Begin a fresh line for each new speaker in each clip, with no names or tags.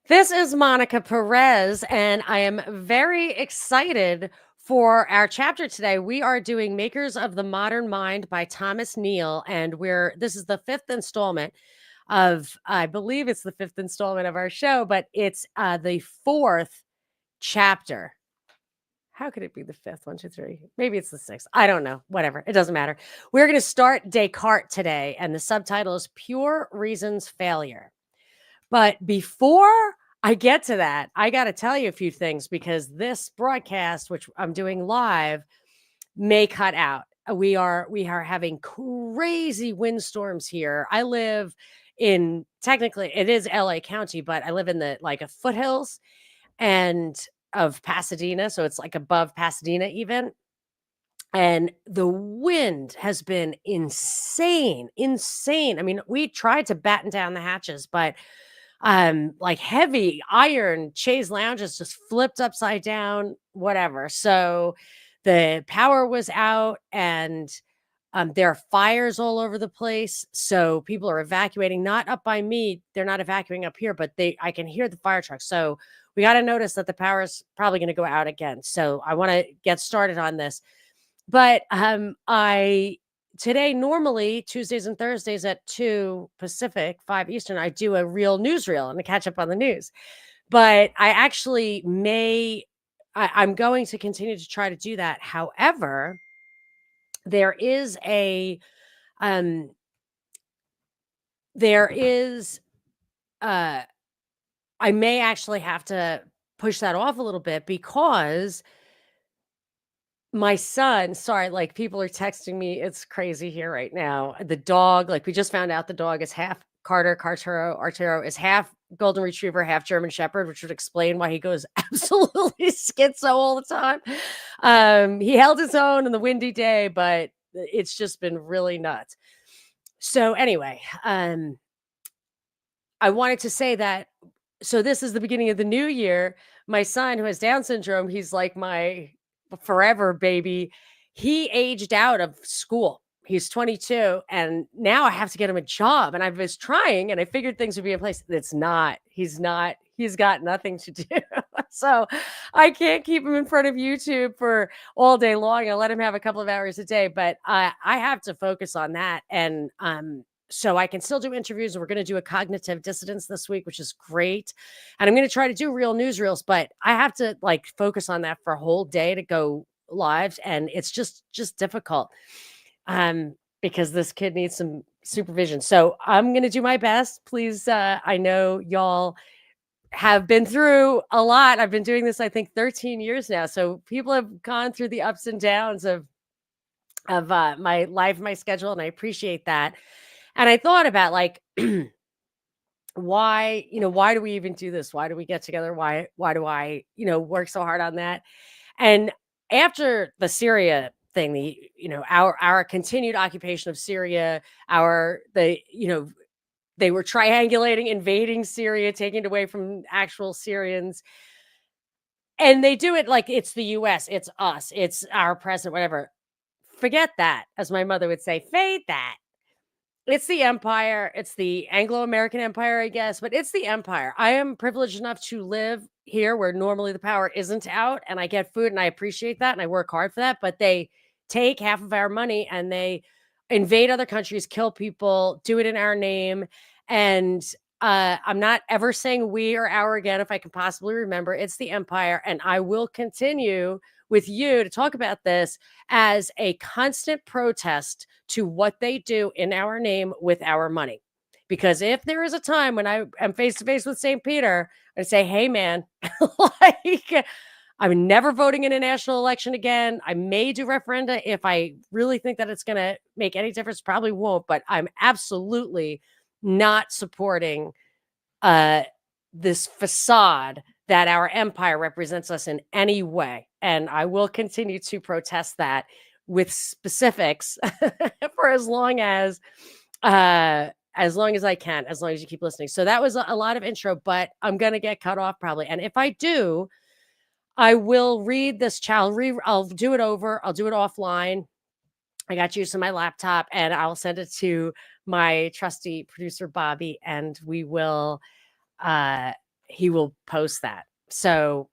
This is Monica Perez, and I am very excited for our chapter today. We are doing Makers of the Modern Mind by Thomas Neal, and this is the fifth installment of, I believe it's the fifth installment of our show, but it's the fourth chapter. How could it be the fifth? One, two, three. Maybe it's the sixth. I don't know. Whatever. It doesn't matter. We're going to start Descartes today, and the subtitle is Pure Reason's Failure. But before I get to that, I got to tell you a few things because this broadcast, which I'm doing live, may cut out. We are having crazy windstorms here. I live in technically it is LA County, but I live in the like a foothills and of Pasadena, so it's like above Pasadena even. And the wind has been insane, insane. I mean, we tried to batten down the hatches, but like heavy iron chaise lounges just flipped upside down, whatever. So the power was out and there are fires all over the place. So people are evacuating, not up by me. They're not evacuating up here, but I can hear the fire trucks. So we got to notice that the power is probably going to go out again. So I want to get started on this. But I today normally Tuesdays and Thursdays at 2 Pacific, 5 Eastern, I do a real newsreel and to catch up on the news. But I actually I'm going to continue to try to do that. However, there is a um there is I may actually have to push that off a little bit because my son, sorry, like people are texting me. It's crazy here right now. The dog, like we just found out the dog is half Arturo is half golden retriever, half German shepherd, which would explain why he goes absolutely schizo all the time. He held his own in the windy day, but it's just been really nuts. So anyway, I wanted to say that so this is the beginning of the new year. My son who has Down syndrome, he's like my forever baby. He aged out of school. He's 22 and now I have to get him a job and I was trying and I figured things would be in place. It's not. He's got nothing to do. So I can't keep him in front of YouTube for all day long. I let him have a couple of hours a day, but I have to focus on that. And so I can still do interviews. We're going to do a cognitive dissonance this week, which is great. And I'm going to try to do real newsreels, but I have to like focus on that for a whole day to go live. And it's just difficult because this kid needs some supervision. So I'm going to do my best. Please, I know y'all have been through a lot. I've been doing this, I think, 13 years now. So people have gone through the ups and downs of my life, my schedule, and I appreciate that. And I thought about like why do we even do this? Why do we get together? Why do I, work so hard on that? And after the Syria thing, our continued occupation of Syria, they were triangulating, invading Syria, taking it away from actual Syrians. And they do it like it's the US, it's us, it's our president, whatever. Forget that, as my mother would say, fade that. It's the empire. It's the Anglo-American empire, I guess, but it's the empire. I am privileged enough to live here where normally the power isn't out and I get food and I appreciate that and I work hard for that, but they take half of our money and they invade other countries, kill people, do it in our name. And I'm not ever saying we or our again if I can possibly remember. It's the empire and I will continue with you to talk about this as a constant protest to what they do in our name with our money. Because if there is a time when I am face to face with St. Peter and say, hey, man, like I'm never voting in a national election again. I may do referenda if I really think that it's going to make any difference. Probably won't, but I'm absolutely not supporting this facade that our empire represents us in any way. And I will continue to protest that with specifics for as long as I can, as long as you keep listening. So that was a lot of intro, but I'm going to get cut off probably. And if I do, I will read this I'll do it over. I'll do it offline. I got used to my laptop and I'll send it to my trusty producer, Bobby, and we will he will post that. So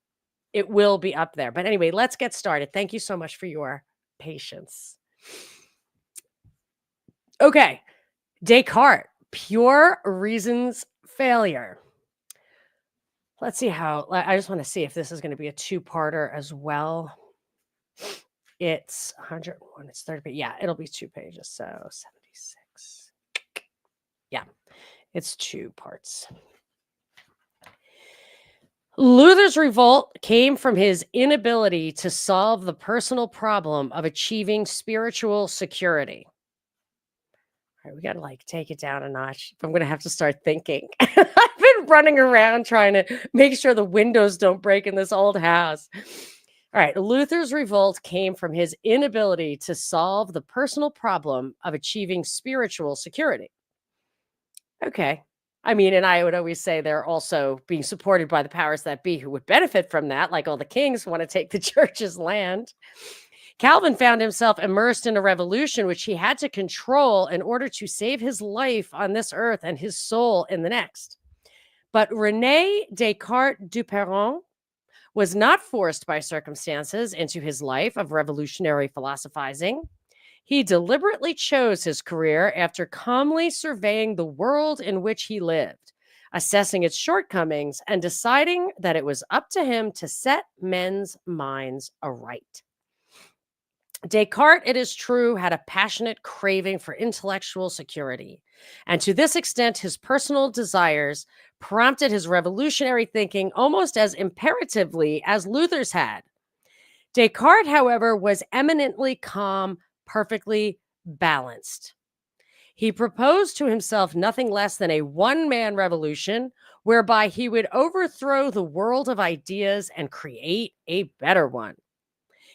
it will be up there. But anyway, let's get started. Thank you so much for your patience. Okay. Descartes, pure reason's failure. Let's see how, I just want to see if this is going to be a two-parter as well. It's 101, it's 30, but yeah, it'll be 2 pages. So 76. Yeah, it's 2 parts. Luther's revolt came from his inability to solve the personal problem of achieving spiritual security. All right, we got to like take it down a notch. I'm going to have to start thinking. I've been running around trying to make sure the windows don't break in this old house. All right, Luther's revolt came from his inability to solve the personal problem of achieving spiritual security. Okay. I mean, and I would always say they're also being supported by the powers that be who would benefit from that, like all the kings want to take the church's land. Calvin found himself immersed in a revolution which he had to control in order to save his life on this earth and his soul in the next. But René Descartes Duperron was not forced by circumstances into his life of revolutionary philosophizing. He deliberately chose his career after calmly surveying the world in which he lived, assessing its shortcomings, and deciding that it was up to him to set men's minds aright. Descartes, it is true, had a passionate craving for intellectual security, and to this extent, his personal desires prompted his revolutionary thinking almost as imperatively as Luther's had. Descartes, however, was eminently calm, perfectly balanced. He proposed to himself nothing less than a one-man revolution whereby he would overthrow the world of ideas and create a better one.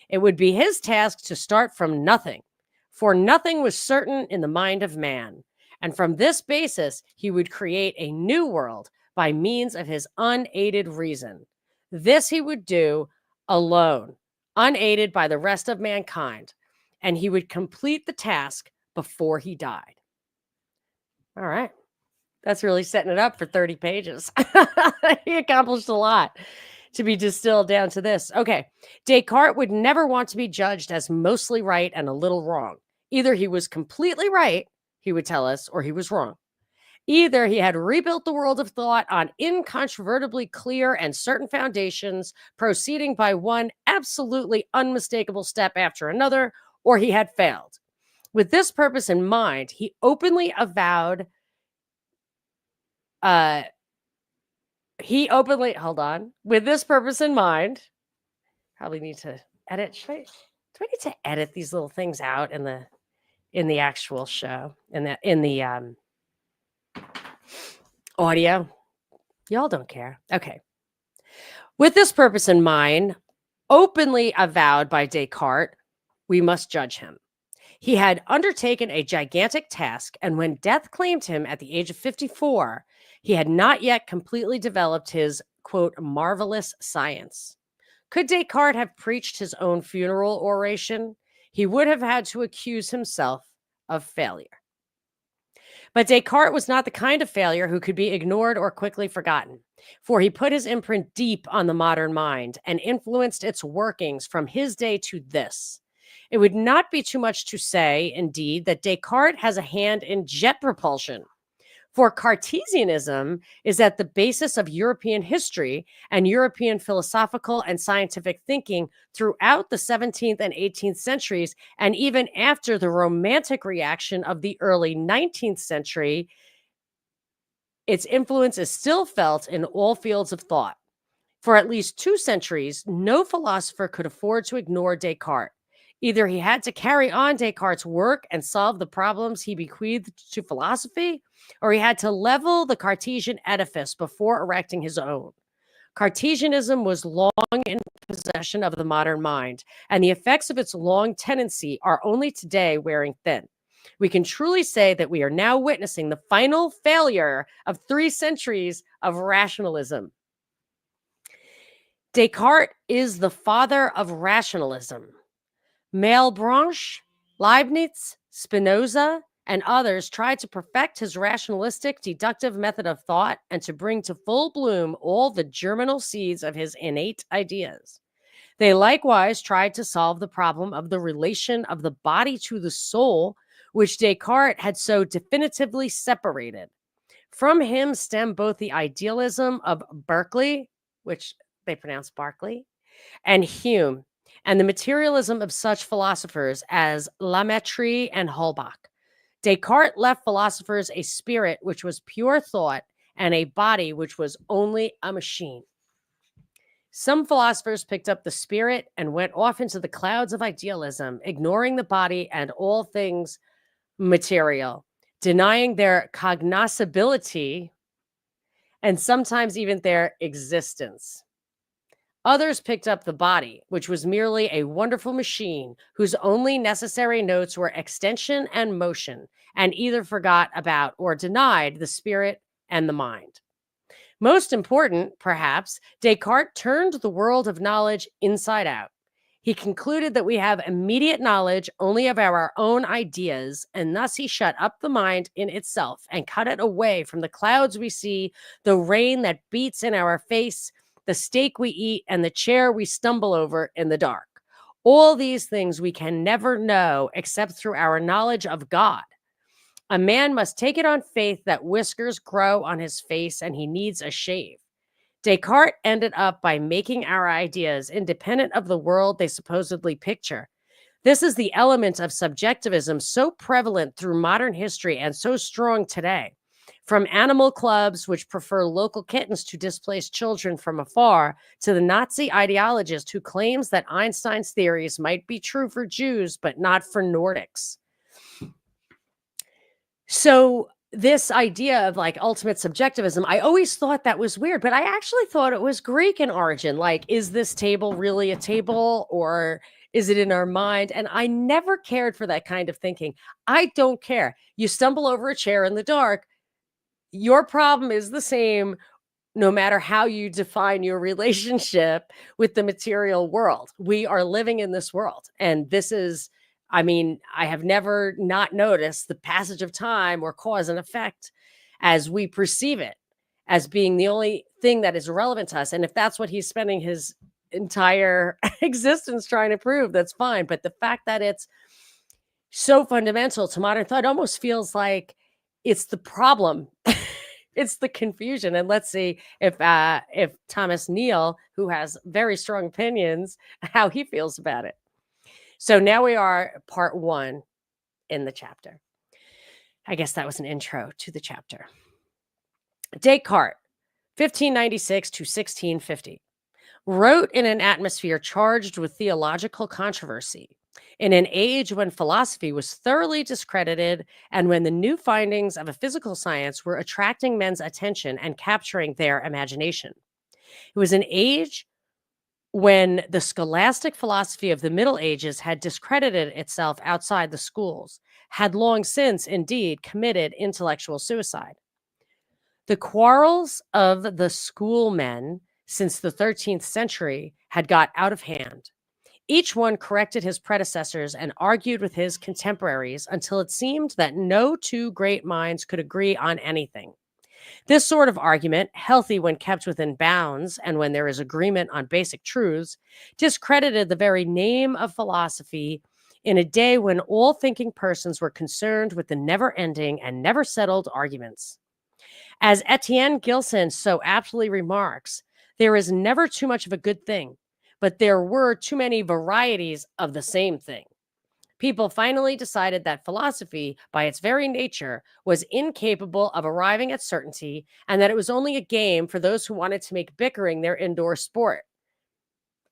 It would be his task to start from nothing, for nothing was certain in the mind of man. And from this basis, he would create a new world by means of his unaided reason. This he would do alone, unaided by the rest of mankind, and he would complete the task before he died. All right. That's really setting it up for 30 pages. He accomplished a lot to be distilled down to this. Okay. Descartes would never want to be judged as mostly right and a little wrong. Either he was completely right, he would tell us, or he was wrong. Either he had rebuilt the world of thought on incontrovertibly clear and certain foundations, proceeding by one absolutely unmistakable step after another, or he had failed. With this purpose in mind, he openly avowed with this purpose in mind, probably need to edit. Do I need to edit these little things out in the actual show, in the audio? Y'all don't care. Okay. With this purpose in mind, openly avowed by Descartes, we must judge him. He had undertaken a gigantic task, and when death claimed him at the age of 54, he had not yet completely developed his, quote, marvelous science. Could Descartes have preached his own funeral oration? He would have had to accuse himself of failure. But Descartes was not the kind of failure who could be ignored or quickly forgotten, for he put his imprint deep on the modern mind and influenced its workings from his day to this. It would not be too much to say, indeed, that Descartes has a hand in jet propulsion. For Cartesianism is at the basis of European history and European philosophical and scientific thinking throughout the 17th and 18th centuries, and even after the Romantic reaction of the early 19th century, its influence is still felt in all fields of thought. For at least 2 centuries, no philosopher could afford to ignore Descartes. Either he had to carry on Descartes' work and solve the problems he bequeathed to philosophy, or he had to level the Cartesian edifice before erecting his own. Cartesianism was long in possession of the modern mind, and the effects of its long tendency are only today wearing thin. We can truly say that we are now witnessing the final failure of 3 centuries of rationalism. Descartes is the father of rationalism. Malebranche, Leibniz, Spinoza, and others tried to perfect his rationalistic, deductive method of thought and to bring to full bloom all the germinal seeds of his innate ideas. They likewise tried to solve the problem of the relation of the body to the soul, which Descartes had so definitively separated. From him stem both the idealism of Berkeley, which they pronounce Barclay, and Hume, and the materialism of such philosophers as Lamettrie and Holbach. Descartes left philosophers a spirit which was pure thought and a body which was only a machine. Some philosophers picked up the spirit and went off into the clouds of idealism, ignoring the body and all things material, denying their cognoscibility and sometimes even their existence. Others picked up the body, which was merely a wonderful machine whose only necessary notes were extension and motion, and either forgot about or denied the spirit and the mind. Most important, perhaps, Descartes turned the world of knowledge inside out. He concluded that we have immediate knowledge only of our own ideas, and thus he shut up the mind in itself and cut it away from the clouds we see, the rain that beats in our face, the steak we eat, and the chair we stumble over in the dark. All these things we can never know except through our knowledge of God. A man must take it on faith that whiskers grow on his face and he needs a shave. Descartes ended up by making our ideas independent of the world they supposedly picture. This is the element of subjectivism so prevalent through modern history and so strong today. From animal clubs, which prefer local kittens to displaced children from afar, to the Nazi ideologist who claims that Einstein's theories might be true for Jews, but not for Nordics. So this idea of like ultimate subjectivism, I always thought that was weird, but I actually thought it was Greek in origin. Like, is this table really a table or is it in our mind? And I never cared for that kind of thinking. I don't care. You stumble over a chair in the dark, your problem is the same no matter how you define your relationship with the material world. We are living in this world. And this is, I mean, I have never not noticed the passage of time or cause and effect as we perceive it as being the only thing that is relevant to us. And if that's what he's spending his entire existence trying to prove, that's fine. But the fact that it's so fundamental to modern thought almost feels like it's the problem. It's the confusion. And let's see if Thomas Neal, who has very strong opinions, how he feels about it. So now we are part 1 in the chapter. I guess that was an intro to the chapter. Descartes, 1596 to 1650, wrote in an atmosphere charged with theological controversy, in an age when philosophy was thoroughly discredited and when the new findings of a physical science were attracting men's attention and capturing their imagination. It was an age when the scholastic philosophy of the Middle Ages had discredited itself outside the schools, had long since, indeed, committed intellectual suicide. The quarrels of the schoolmen since the 13th century had got out of hand. Each one corrected his predecessors and argued with his contemporaries until it seemed that no two great minds could agree on anything. This sort of argument, healthy when kept within bounds and when there is agreement on basic truths, discredited the very name of philosophy in a day when all thinking persons were concerned with the never-ending and never-settled arguments. As Etienne Gilson so aptly remarks, there is never too much of a good thing, but there were too many varieties of the same thing. People finally decided that philosophy, by its very nature, was incapable of arriving at certainty and that it was only a game for those who wanted to make bickering their indoor sport.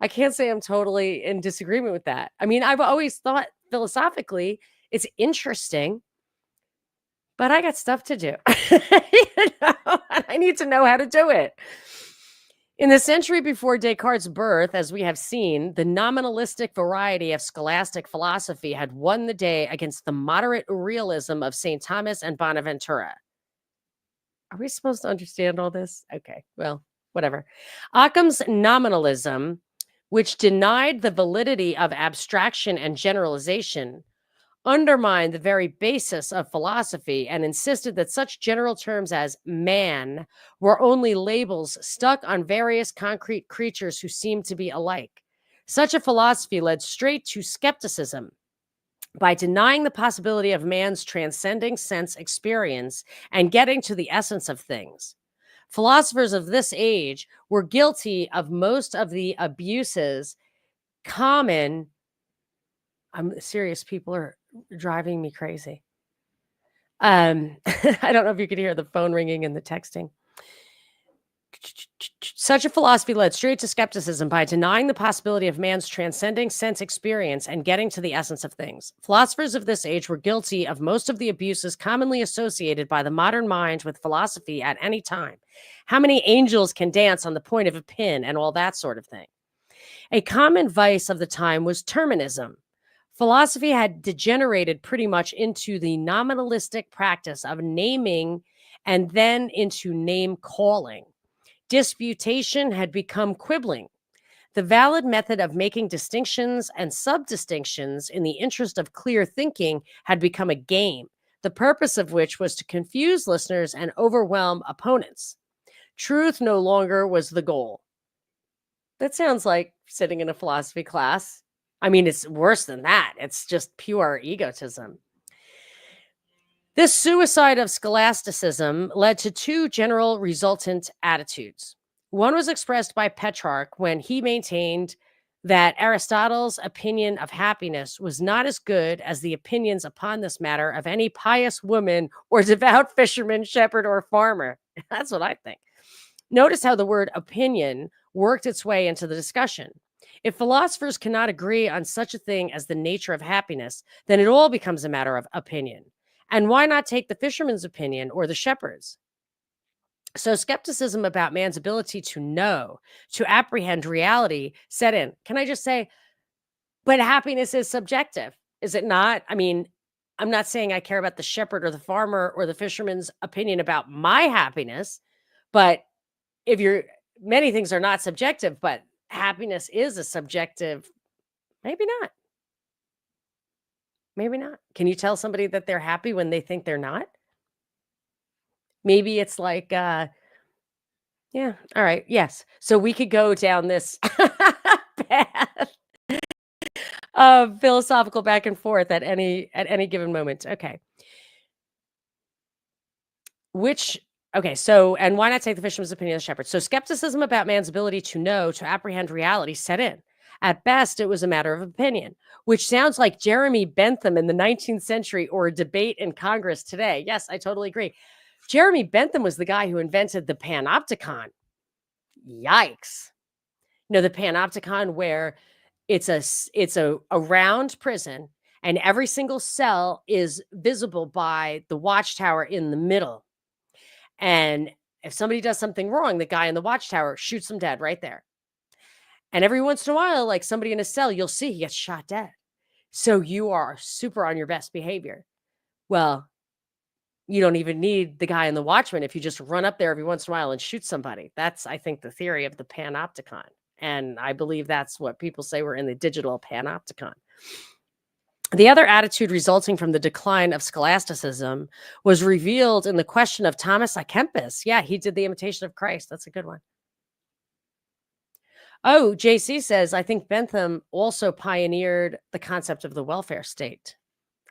I can't say I'm totally in disagreement with that. I mean, I've always thought philosophically it's interesting, but I got stuff to do. And I need to know how to do it. In the century before Descartes' birth, as we have seen, the nominalistic variety of scholastic philosophy had won the day against the moderate realism of St. Thomas and Bonaventura. Are we supposed to understand all this? Okay, well, whatever. Occam's nominalism, which denied the validity of abstraction and generalization, undermined the very basis of philosophy and insisted that such general terms as man were only labels stuck on various concrete creatures who seemed to be alike. Such a philosophy led straight to skepticism by denying the possibility of man's transcending sense experience and getting to the essence of things. Philosophers of this age were guilty of most of the abuses common. I'm serious, people are driving me crazy. I don't know if you could hear the phone ringing and the texting. Such a philosophy led straight to skepticism by denying the possibility of man's transcending sense experience and getting to the essence of things. Philosophers of this age were guilty of most of the abuses commonly associated by the modern mind with philosophy at any time. How many angels can dance on the point of a pin and all that sort of thing? A common vice of the time was terminism. Philosophy had degenerated pretty much into the nominalistic practice of naming and then into name calling. Disputation had become quibbling. The valid method of making distinctions and subdistinctions in the interest of clear thinking had become a game, the purpose of which was to confuse listeners and overwhelm opponents. Truth no longer was the goal. That sounds like sitting in a philosophy class. I mean, it's worse than that. It's just pure egotism. This suicide of scholasticism led to two general resultant attitudes. One was expressed by Petrarch when he maintained that Aristotle's opinion of happiness was not as good as the opinions upon this matter of any pious woman or devout fisherman, shepherd, or farmer. That's what I think. Notice how the word opinion worked its way into the discussion. If philosophers cannot agree on such a thing as the nature of happiness, then it all becomes a matter of opinion. And why not take the fisherman's opinion or the shepherd's? So skepticism about man's ability to know, to apprehend reality set in. Can I just say, but happiness is subjective, is it not? I mean, I'm not saying I care about the shepherd or the farmer or the fisherman's opinion about my happiness, but if you're many things are not subjective, but happiness is a subjective, maybe not. Maybe not. Can you tell somebody that they're happy when they think they're not? Maybe it's like, yeah, all right, yes. So we could go down this path of philosophical back and forth at any given moment. Okay. Which okay, so and why not take the fisherman's opinion of the shepherd? So skepticism about man's ability to know, to apprehend reality set in. At best, it was a matter of opinion, which sounds like Jeremy Bentham in the 19th century or a debate in Congress today. Yes, I totally agree. Jeremy Bentham was the guy who invented the panopticon. Yikes. The panopticon where it's a round prison and every single cell is visible by the watchtower in the middle. And if somebody does something wrong, the guy in the watchtower shoots them dead right there. And every once in a while, like somebody in a cell, you'll see he gets shot dead. So you are super on your best behavior. Well, you don't even need the guy in the watchman if you just run up there every once in a while and shoot somebody. That's, I think, the theory of the panopticon. And I believe that's what people say we're in the digital panopticon. The other attitude resulting from the decline of scholasticism was revealed in the question of Thomas à Kempis. Yeah, he did the Imitation of Christ. That's a good one. Oh, JC says, I think Bentham also pioneered the concept of the welfare state.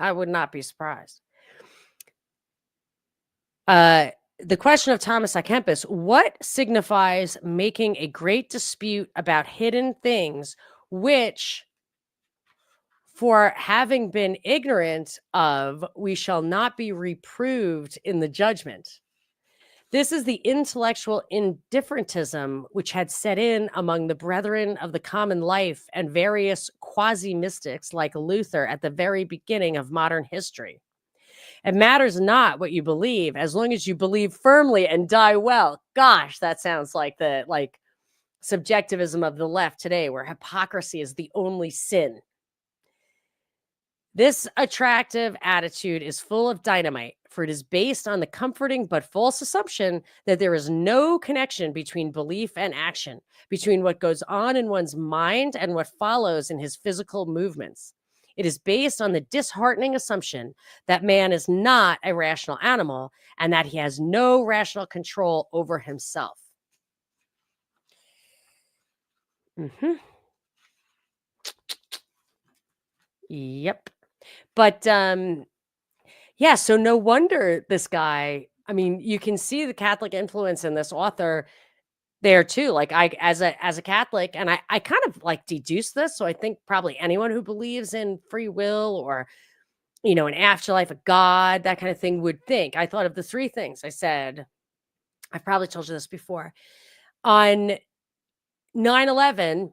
I would not be surprised. The question of Thomas à Kempis, what signifies making a great dispute about hidden things, which for having been ignorant of, we shall not be reproved in the judgment. This is the intellectual indifferentism which had set in among the brethren of the common life and various quasi-mystics like Luther at the very beginning of modern history. It matters not what you believe, as long as you believe firmly and die well. Gosh, that sounds like the subjectivism of the left today, where hypocrisy is the only sin. This attractive attitude is full of dynamite, for it is based on the comforting but false assumption that there is no connection between belief and action, between what goes on in one's mind and what follows in his physical movements. It is based on the disheartening assumption that man is not a rational animal and that he has no rational control over himself. Mhm. Yep. But, yeah, so no wonder this guy, I mean, you can see the Catholic influence in this author there too. Like, I as a Catholic, and I kind of, like, deduce this, so I think probably anyone who believes in free will or, an afterlife, a God, that kind of thing would think. I thought of the 3 things. I said, I've probably told you this before. On 9/11,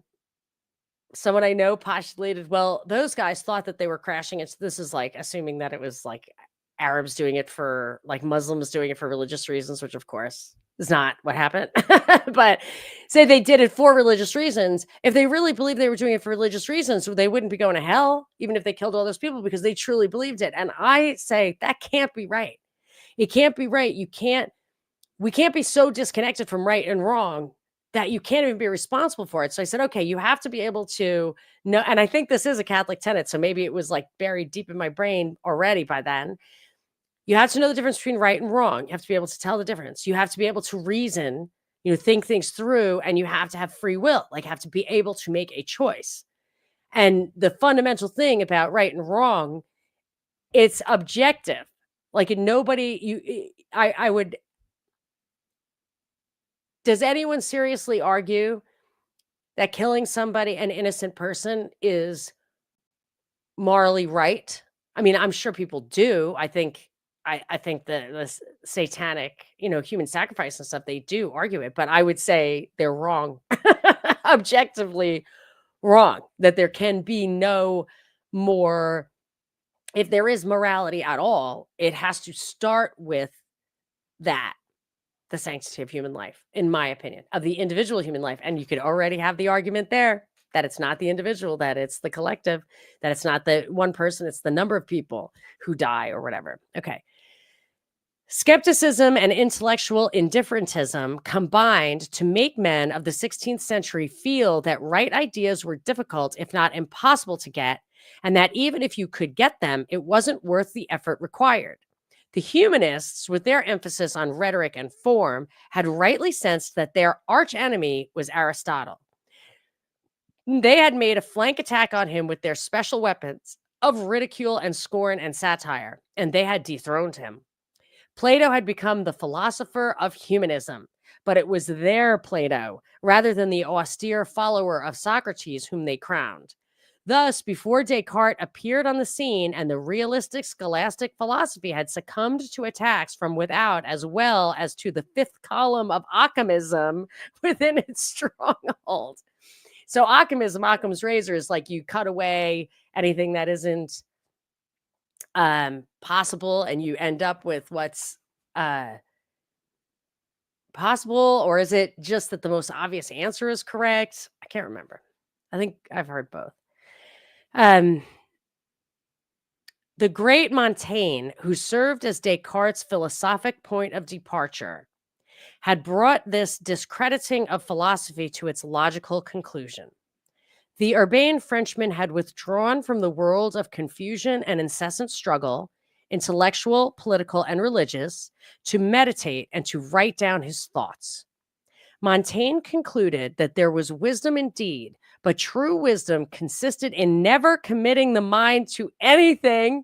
someone I know postulated, well, those guys thought that they were crashing into, this is like assuming that it was like Arabs doing it for, like, Muslims doing it for religious reasons, which of course is not what happened. But say they did it for religious reasons. If they really believed they were doing it for religious reasons, they wouldn't be going to hell, even if they killed all those people, because they truly believed it. And I say that can't be right. It can't be right. We can't be so disconnected from right and wrong that you can't even be responsible for it. So I said, okay, you have to be able to know. And I think this is a Catholic tenet. So maybe it was like buried deep in my brain already by then. You have to know the difference between right and wrong. You have to be able to tell the difference. You have to be able to reason, think things through, and you have to have free will, like have to be able to make a choice. And the fundamental thing about right and wrong, it's objective. Like nobody, I would, does anyone seriously argue that killing somebody, an innocent person, is morally right? I mean, I'm sure people do. I think the satanic, human sacrifice and stuff, they do argue it, but I would say they're wrong. Objectively wrong. That there can be no more, if there is morality at all, it has to start with that. The sanctity of human life, in my opinion, of the individual human life. And you could already have the argument there that it's not the individual, that it's the collective, that it's not the one person, it's the number of people who die or whatever. Okay. Skepticism and intellectual indifferentism combined to make men of the 16th century feel that right ideas were difficult, if not impossible to get, and that even if you could get them, it wasn't worth the effort required. The humanists, with their emphasis on rhetoric and form, had rightly sensed that their archenemy was Aristotle. They had made a flank attack on him with their special weapons of ridicule and scorn and satire, and they had dethroned him. Plato had become the philosopher of humanism, but it was their Plato, rather than the austere follower of Socrates, whom they crowned. Thus, before Descartes appeared on the scene and the realistic scholastic philosophy had succumbed to attacks from without, as well as to the 5th column of Ockhamism within its stronghold. So Occam's razor is like you cut away anything that isn't possible, and you end up with what's possible. Or is it just that the most obvious answer is correct? I can't remember. I think I've heard both. The great Montaigne, who served as Descartes' philosophic point of departure, had brought this discrediting of philosophy to its logical conclusion. The urbane Frenchman had withdrawn from the world of confusion and incessant struggle, intellectual, political, and religious, to meditate and to write down his thoughts. Montaigne concluded that there was wisdom indeed, but true wisdom consisted in never committing the mind to anything.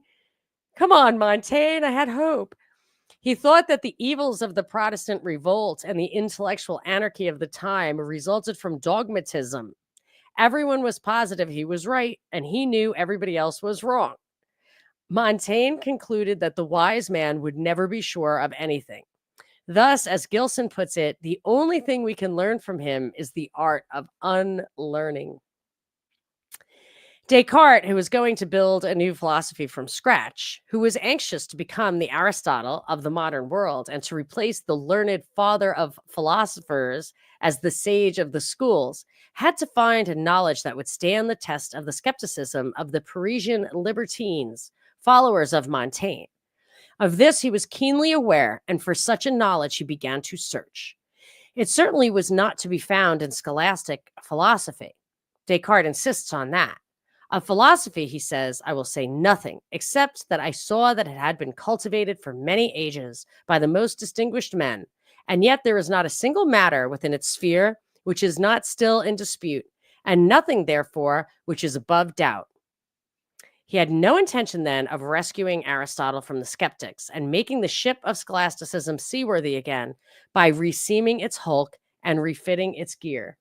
Come on, Montaigne, I had hope. He thought that the evils of the Protestant revolt and the intellectual anarchy of the time resulted from dogmatism. Everyone was positive he was right, and he knew everybody else was wrong. Montaigne concluded that the wise man would never be sure of anything. Thus, as Gilson puts it, the only thing we can learn from him is the art of unlearning. Descartes, who was going to build a new philosophy from scratch, who was anxious to become the Aristotle of the modern world and to replace the learned father of philosophers as the sage of the schools, had to find a knowledge that would stand the test of the skepticism of the Parisian libertines, followers of Montaigne. Of this he was keenly aware, and for such a knowledge he began to search. It certainly was not to be found in scholastic philosophy. Descartes insists on that. Of philosophy, he says, I will say nothing, except that I saw that it had been cultivated for many ages by the most distinguished men, and yet there is not a single matter within its sphere which is not still in dispute, and nothing, therefore, which is above doubt. He had no intention then of rescuing Aristotle from the skeptics and making the ship of scholasticism seaworthy again by reseaming its hulk and refitting its gear.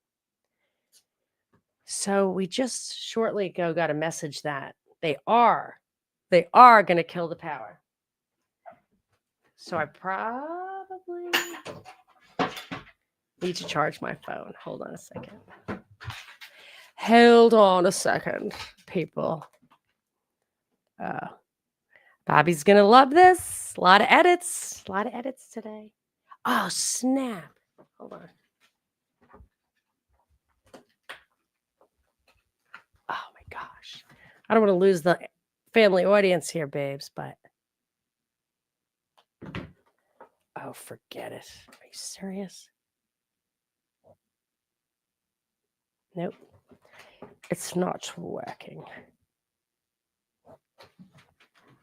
So we just shortly ago got a message that they are going to kill the power. So I probably need to charge my phone. Hold on a second. Hold on a second, people. Bobby's going to love this. A lot of edits. A lot of edits today. Oh, snap. Hold on. Oh, my gosh. I don't want to lose the family audience here, babes, but. Oh, forget it. Are you serious? Nope. It's not working.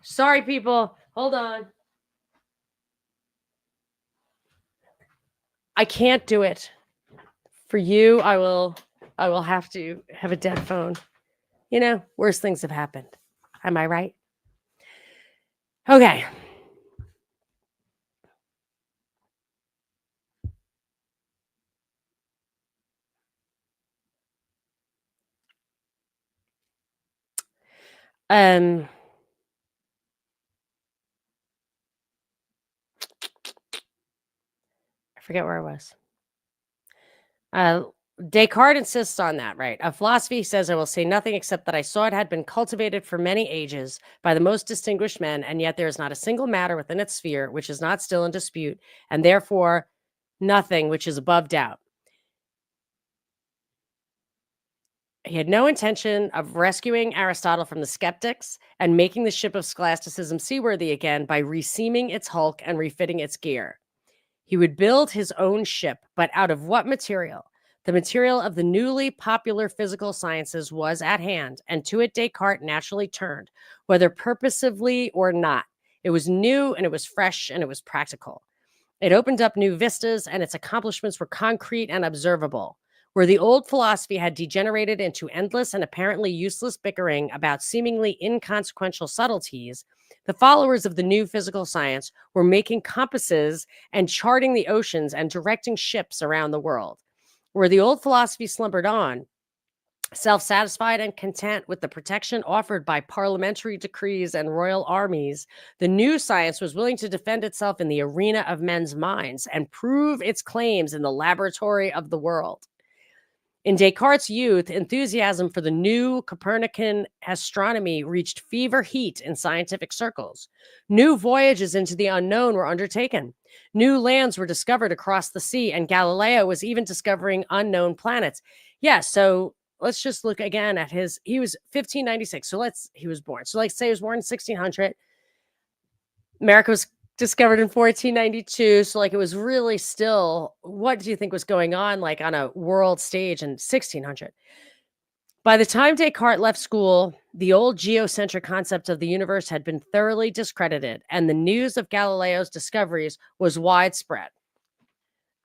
Sorry, people. Hold on. I can't do it. For you, I will have to have a dead phone. You know, worse things have happened. Am I right? Okay. I forget where I was. Descartes insists on that, right? Of philosophy, he says, I will say nothing except that I saw it had been cultivated for many ages by the most distinguished men, and yet there is not a single matter within its sphere which is not still in dispute, and therefore nothing which is above doubt. He had no intention of rescuing Aristotle from the skeptics and making the ship of scholasticism seaworthy again by reseaming its hulk and refitting its gear. He would build his own ship, but out of what material? The material of the newly popular physical sciences was at hand, and to it Descartes naturally turned, whether purposively or not. It was new, and it was fresh, and it was practical. It opened up new vistas, and its accomplishments were concrete and observable. Where the old philosophy had degenerated into endless and apparently useless bickering about seemingly inconsequential subtleties, the followers of the new physical science were making compasses and charting the oceans and directing ships around the world. Where the old philosophy slumbered on, self-satisfied and content with the protection offered by parliamentary decrees and royal armies, the new science was willing to defend itself in the arena of men's minds and prove its claims in the laboratory of the world. In Descartes' youth, enthusiasm for the new Copernican astronomy reached fever heat in scientific circles. New voyages into the unknown were undertaken. New lands were discovered across the sea, and Galileo was even discovering unknown planets. Yeah, so let's just look again at he was 1596. He was born. So let's say he was born in 1600. America was discovered in 1492. So it was really still, what do you think was going on on a world stage in 1600? By the time Descartes left school, the old geocentric concept of the universe had been thoroughly discredited, and the news of Galileo's discoveries was widespread.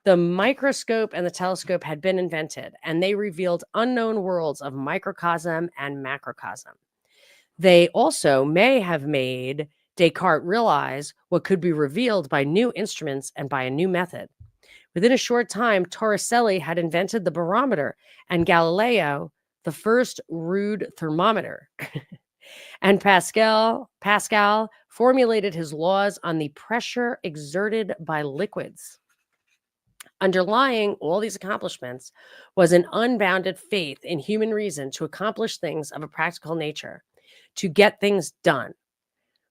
The microscope and the telescope had been invented, and they revealed unknown worlds of microcosm and macrocosm. They also may have made Descartes realize what could be revealed by new instruments and by a new method. Within a short time, Torricelli had invented the barometer, and Galileo the first rude thermometer. And Pascal formulated his laws on the pressure exerted by liquids. Underlying all these accomplishments was an unbounded faith in human reason to accomplish things of a practical nature, to get things done.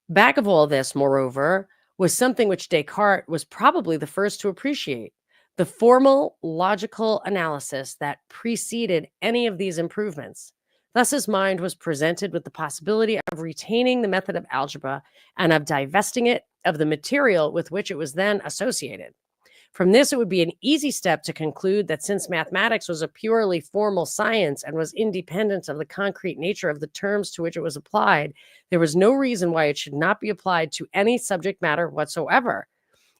Back of all this, moreover, was something which Descartes was probably the first to appreciate: the formal logical analysis that preceded any of these improvements. Thus, his mind was presented with the possibility of retaining the method of algebra and of divesting it of the material with which it was then associated. From this, it would be an easy step to conclude that since mathematics was a purely formal science and was independent of the concrete nature of the terms to which it was applied, there was no reason why it should not be applied to any subject matter whatsoever.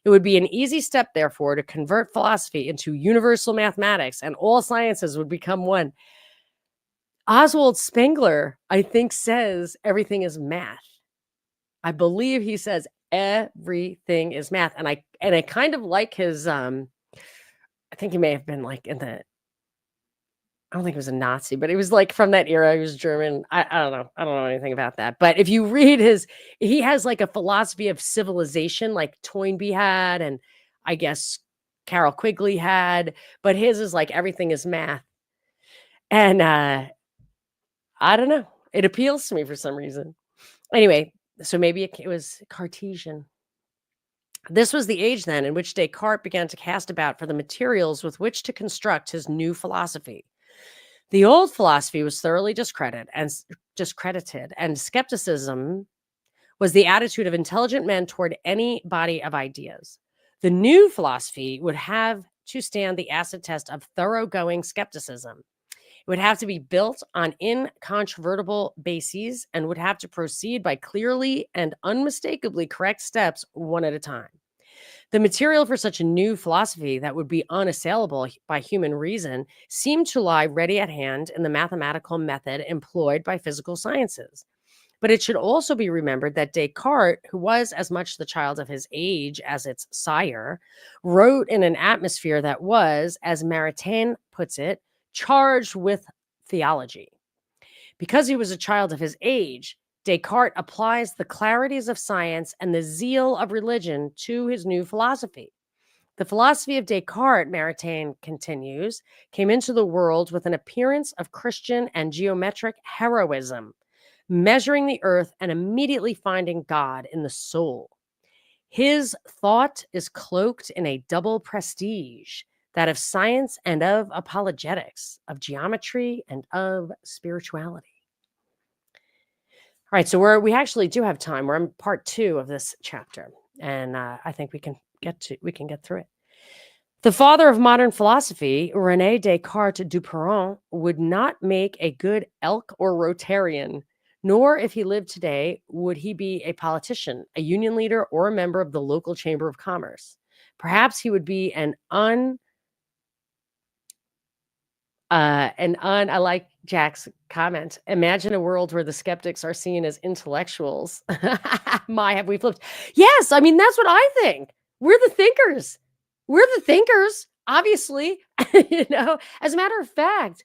It would be an easy step, therefore, to convert philosophy into universal mathematics, and all sciences would become one. Oswald Spengler, I think, says everything is math. I believe he says everything is math, and I kind of like his. I think he may have been like in the. I don't think he was a Nazi, but he was like from that era. He was German. I don't know. I don't know anything about that. But if you read he has like a philosophy of civilization, like Toynbee had, and I guess Carol Quigley had. But his is like everything is math, and I don't know. It appeals to me for some reason. Anyway, so maybe it was Cartesian. This was the age then in which Descartes began to cast about for the materials with which to construct his new philosophy. The old philosophy was thoroughly discredited, and skepticism was the attitude of intelligent men toward any body of ideas. The new philosophy would have to stand the acid test of thoroughgoing skepticism. It would have to be built on incontrovertible bases and would have to proceed by clearly and unmistakably correct steps one at a time. The material for such a new philosophy that would be unassailable by human reason seemed to lie ready at hand in the mathematical method employed by physical sciences. But it should also be remembered that Descartes, who was as much the child of his age as its sire, wrote in an atmosphere that was, as Maritain puts it, charged with theology. Because he was a child of his age, Descartes applies the clarities of science and the zeal of religion to his new philosophy. The philosophy of Descartes, Maritain continues, came into the world with an appearance of Christian and geometric heroism, measuring the earth and immediately finding God in the soul. His thought is cloaked in a double prestige, that of science and of apologetics, of geometry and of spirituality. All right, so we actually do have time. We're in part 2 of this chapter, and I think we can get through it. The father of modern philosophy, René Descartes du Perron, would not make a good Elk or Rotarian, nor if he lived today would he be a politician, a union leader, or a member of the local chamber of commerce. Perhaps he would be I like Jack's comment. Imagine a world where the skeptics are seen as intellectuals. My, have we flipped? Yes, I mean, that's what I think. We're the thinkers. We're the thinkers, obviously. As a matter of fact,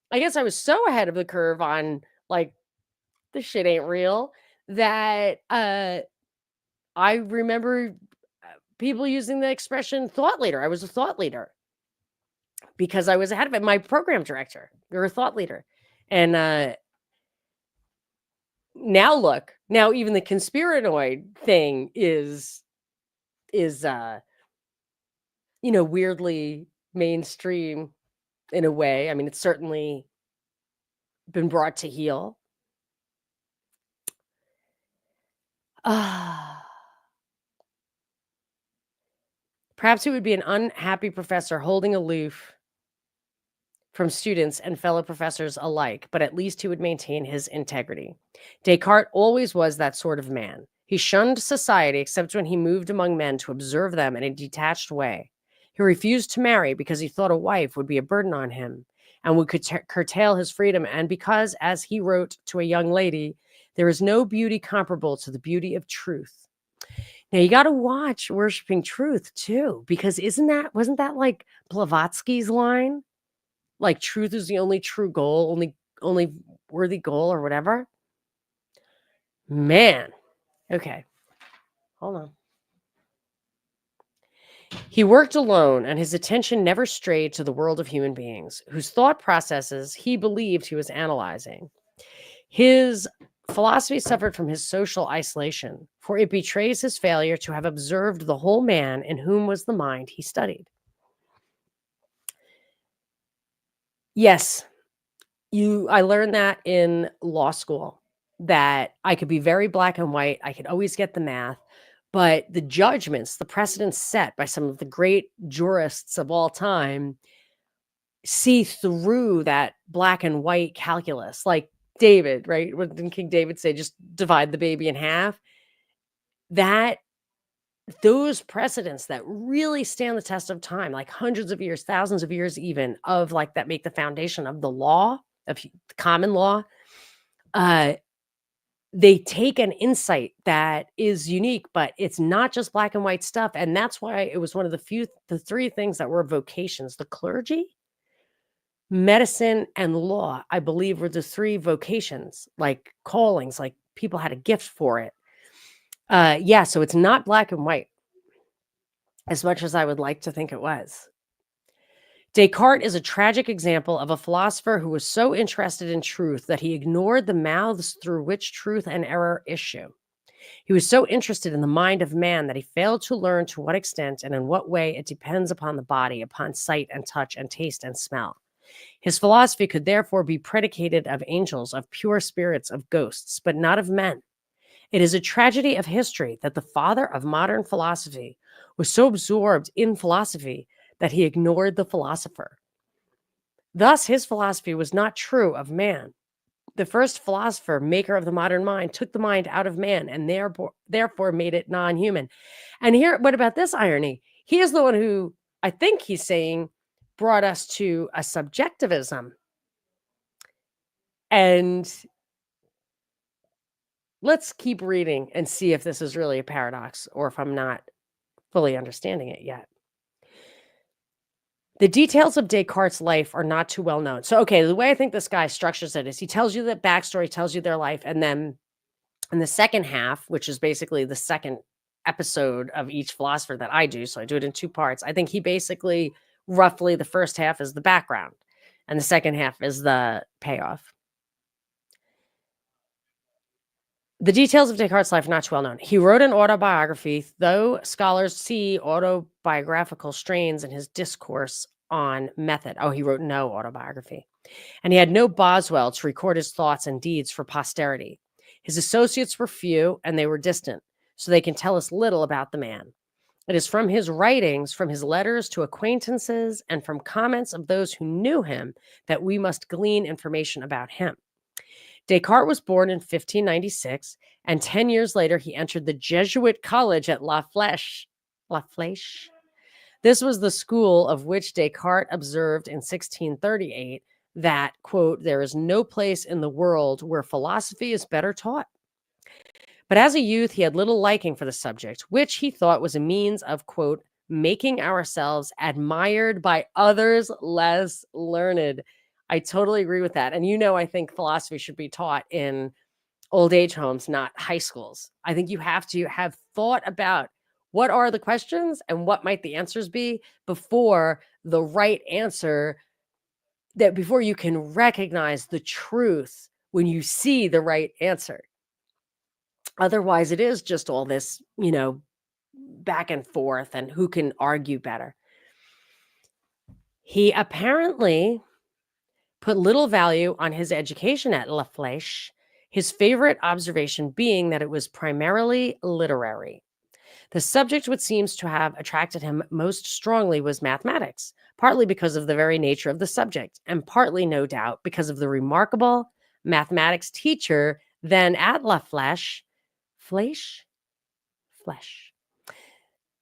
I guess I was so ahead of the curve on like this shit ain't real that I remember people using the expression thought leader. I was a thought leader because I was ahead of it. My program director, you're a thought leader. And now look, now even the conspiranoid thing is weirdly mainstream in a way. I mean, it's certainly been brought to heel. Perhaps he would be an unhappy professor holding aloof from students and fellow professors alike, but at least he would maintain his integrity. Descartes always was that sort of man. He shunned society except when he moved among men to observe them in a detached way. He refused to marry because he thought a wife would be a burden on him and would curtail his freedom, and because, as he wrote to a young lady, there is no beauty comparable to the beauty of truth. Now you got to watch Worshipping Truth too, because wasn't that like Blavatsky's line? Like truth is the only true goal, only worthy goal or whatever. Man. Okay. Hold on. He worked alone, and his attention never strayed to the world of human beings, whose thought processes he believed he was analyzing. His philosophy suffered from his social isolation, for it betrays his failure to have observed the whole man in whom was the mind he studied. Yes, I learned that in law school, that I could be very black and white. I could always get the math, But the judgments, the precedents set by some of the great jurists of all time see through that black and white calculus. Like David, right? What did King David say? Just divide the baby in half. That those precedents that really stand the test of time, like hundreds of years, thousands of years even, of like that make the foundation of the law, of common law, uh, they take an insight that is unique, but it's not just black and white stuff. And that's why it was one of the three things that were vocations: the clergy, medicine, and law. I believe were the three vocations, like callings, like people had a gift for it. Yeah, so it's not black and white as much as I would like to think it was. Descartes is a tragic example of a philosopher who was so interested in truth that he ignored the mouths through which truth and error issue. He was so interested in the mind of man that he failed to learn to what extent and in what way it depends upon the body, upon sight and touch and taste and smell. His philosophy could therefore be predicated of angels, of pure spirits, of ghosts, but not of men. It is a tragedy of history that the father of modern philosophy was so absorbed in philosophy that he ignored the philosopher. Thus, his philosophy was not true of man. The first philosopher, maker of the modern mind, took the mind out of man and therefore made it non-human. And here, what about this irony? He is the one who, I think he's saying, brought us to a subjectivism. And let's keep reading and see if this is really a paradox or if I'm not fully understanding it yet. The details of Descartes' life are not too well known. So, okay, the way I think this guy structures it is he tells you the backstory, tells you their life, and then in the second half, which is basically the second episode of each philosopher that I do, so I do it in two parts. I think he basically, roughly, the first half is the background, and the second half is the payoff. The details of Descartes' life are not too well known. He wrote an autobiography, though scholars see autobiographical strains in his discourse on method. Oh, he wrote no autobiography. And he had no Boswell to record his thoughts and deeds for posterity. His associates were few and they were distant, so they can tell us little about the man. It is from his writings, from his letters to acquaintances, and from comments of those who knew him that we must glean information about him. Descartes was born in 1596, and 10 years later, he entered the Jesuit college at La Flèche. La Flèche? This was the school of which Descartes observed in 1638 that, quote, there is no place in the world where philosophy is better taught. But as a youth, he had little liking for the subject, which he thought was a means of, quote, making ourselves admired by others less learned. I totally agree with that. And I think philosophy should be taught in old age homes, not high schools. I think you have to have thought about what are the questions and what might the answers be before the right answer, that before you can recognize the truth when you see the right answer. Otherwise, it is just all this, back and forth and who can argue better. He apparently put little value on his education at La Flèche, his favorite observation being that it was primarily literary. The subject which seems to have attracted him most strongly was mathematics, partly because of the very nature of the subject, and partly, no doubt, because of the remarkable mathematics teacher then at La Flèche,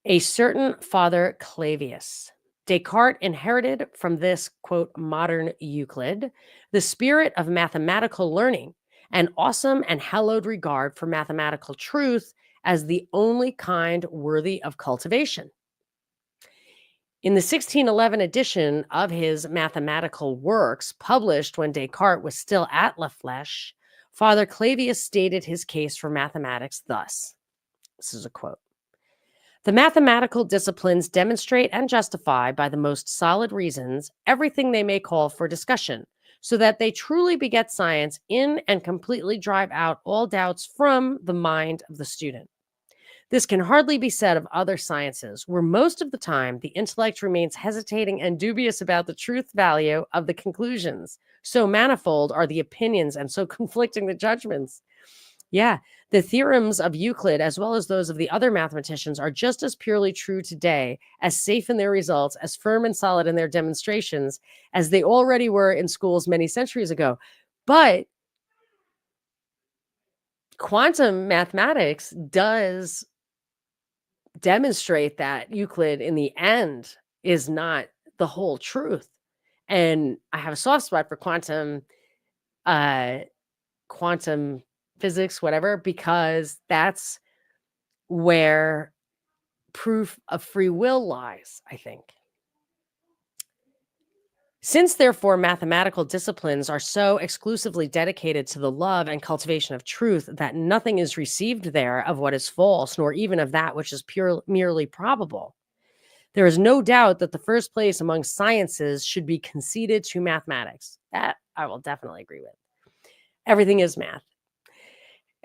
a certain Father Clavius. Descartes inherited from this, quote, modern Euclid, the spirit of mathematical learning, an awesome and hallowed regard for mathematical truth as the only kind worthy of cultivation. In the 1611 edition of his mathematical works, published when Descartes was still at La Flèche, Father Clavius stated his case for mathematics thus. This is a quote. The mathematical disciplines demonstrate and justify by the most solid reasons everything they may call for discussion, so that they truly beget science in and completely drive out all doubts from the mind of the student. This can hardly be said of other sciences, where most of the time the intellect remains hesitating and dubious about the truth value of the conclusions. So manifold are the opinions and so conflicting the judgments. Yeah. The theorems of Euclid, as well as those of the other mathematicians, are just as purely true today, as safe in their results, as firm and solid in their demonstrations as they already were in schools many centuries ago. But quantum mathematics does demonstrate that Euclid, in the end, is not the whole truth. And I have a soft spot for uh, quantum physics, whatever, because that's where proof of free will lies, I think. Since, therefore, mathematical disciplines are so exclusively dedicated to the love and cultivation of truth that nothing is received there of what is false, nor even of that which is merely probable, there is no doubt that the first place among sciences should be conceded to mathematics. That I will definitely agree with. Everything is math.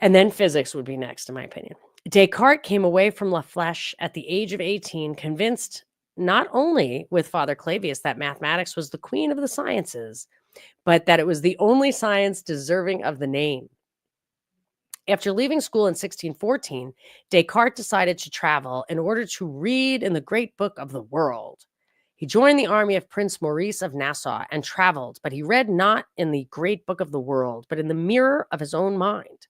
And then physics would be next, in my opinion. Descartes came away from La Flèche at the age of 18, convinced not only with Father Clavius that mathematics was the queen of the sciences, but that it was the only science deserving of the name. After leaving school in 1614, Descartes decided to travel in order to read in the great book of the world. He joined the army of Prince Maurice of Nassau and traveled, but he read not in the great book of the world, but in the mirror of his own mind.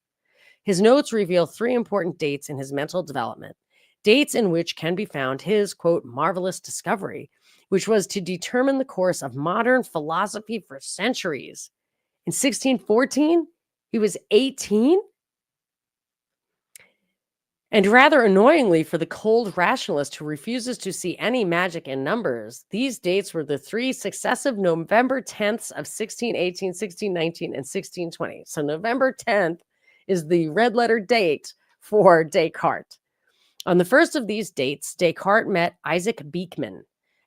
His notes reveal 3 important dates in his mental development, dates in which can be found his, quote, marvelous discovery, which was to determine the course of modern philosophy for centuries. In 1614, he was 18? And rather annoyingly for the cold rationalist who refuses to see any magic in numbers, these dates were the 3 successive November 10ths of 1618, 1619, and 1620. So November 10th is the red letter date for Descartes. On the first of these dates, Descartes met Isaac Beeckman,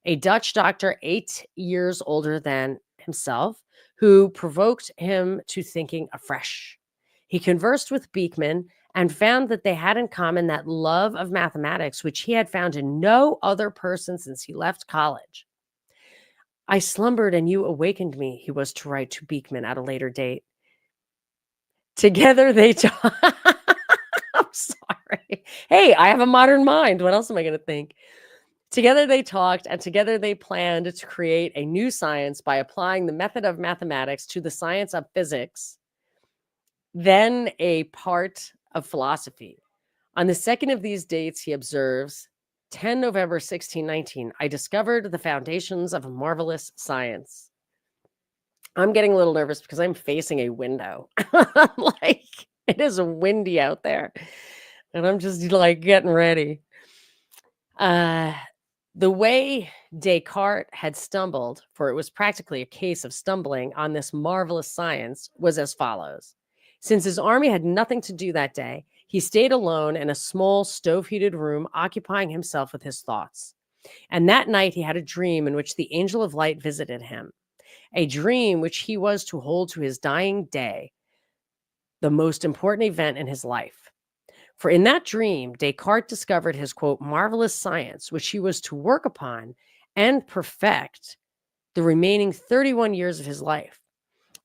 a Dutch doctor 8 years older than himself, who provoked him to thinking afresh. He conversed with Beeckman and found that they had in common that love of mathematics, which he had found in no other person since he left college. I slumbered and you awakened me, he was to write to Beeckman at a later date. Together they I'm sorry. Hey, I have a modern mind. What else am I going to think? Together they talked and together they planned to create a new science by applying the method of mathematics to the science of physics, then a part of philosophy. On the second of these dates, he observes, 10 November 1619, I discovered the foundations of a marvelous science. I'm getting a little nervous because I'm facing a window. Like, it is windy out there. And I'm just like getting ready. The way Descartes had stumbled, for it was practically a case of stumbling on this marvelous science, was as follows. Since his army had nothing to do that day, he stayed alone in a small stove-heated room, occupying himself with his thoughts. And that night he had a dream in which the angel of light visited him, a dream which he was to hold to his dying day, the most important event in his life. For in that dream, Descartes discovered his, quote, marvelous science, which he was to work upon and perfect the remaining 31 years of his life.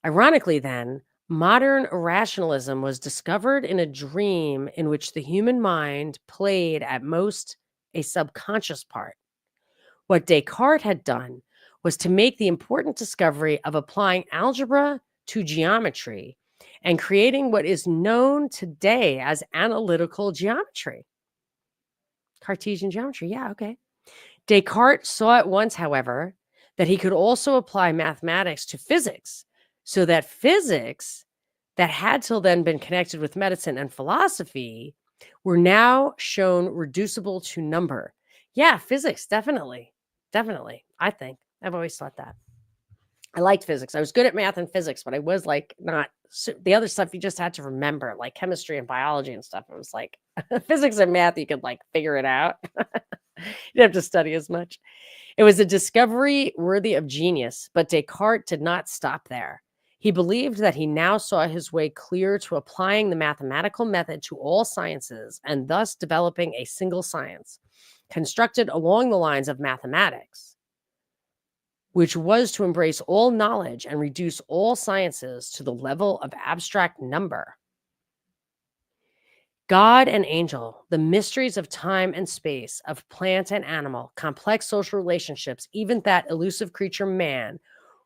Ironically, then, modern rationalism was discovered in a dream in which the human mind played at most a subconscious part. What Descartes had done was to make the important discovery of applying algebra to geometry and creating what is known today as analytical geometry. Cartesian geometry, yeah, okay. Descartes saw at once, however, that he could also apply mathematics to physics, so that physics that had till then been connected with medicine and philosophy were now shown reducible to number. Yeah, physics, definitely. Definitely, I think. I've always thought that. I liked physics. I was good at math and physics, but I was like not the other stuff you just had to remember, like chemistry and biology and stuff. It was like physics and math, you could like figure it out. You didn't have to study as much. It was a discovery worthy of genius, but Descartes did not stop there. He believed that he now saw his way clear to applying the mathematical method to all sciences and thus developing a single science, constructed along the lines of mathematics, which was to embrace all knowledge and reduce all sciences to the level of abstract number. God and angel, the mysteries of time and space, of plant and animal, complex social relationships, even that elusive creature man,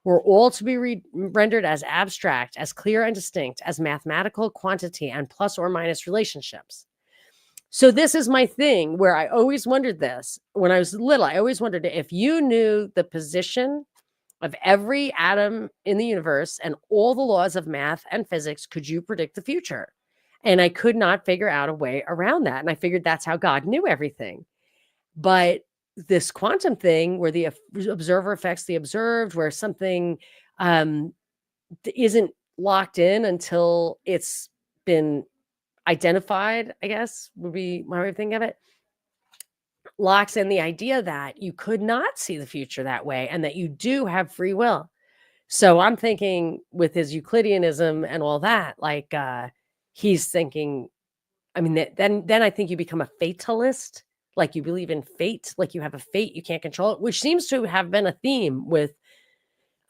were all to be rendered as abstract, as clear and distinct as mathematical quantity and plus or minus relationships. So this is my thing where I always wondered this. When I was little, I always wondered if you knew the position of every atom in the universe and all the laws of math and physics, could you predict the future? And I could not figure out a way around that. And I figured that's how God knew everything. But this quantum thing where the observer affects the observed, where something um, isn't locked in until it's been identified, I guess would be my way of thinking of it, locks in the idea that you could not see the future that way and that you do have free will. So I'm thinking with his Euclideanism and all that, like he's thinking, I mean, then I think you become a fatalist, like you believe in fate, like you have a fate, you can't control it, which seems to have been a theme with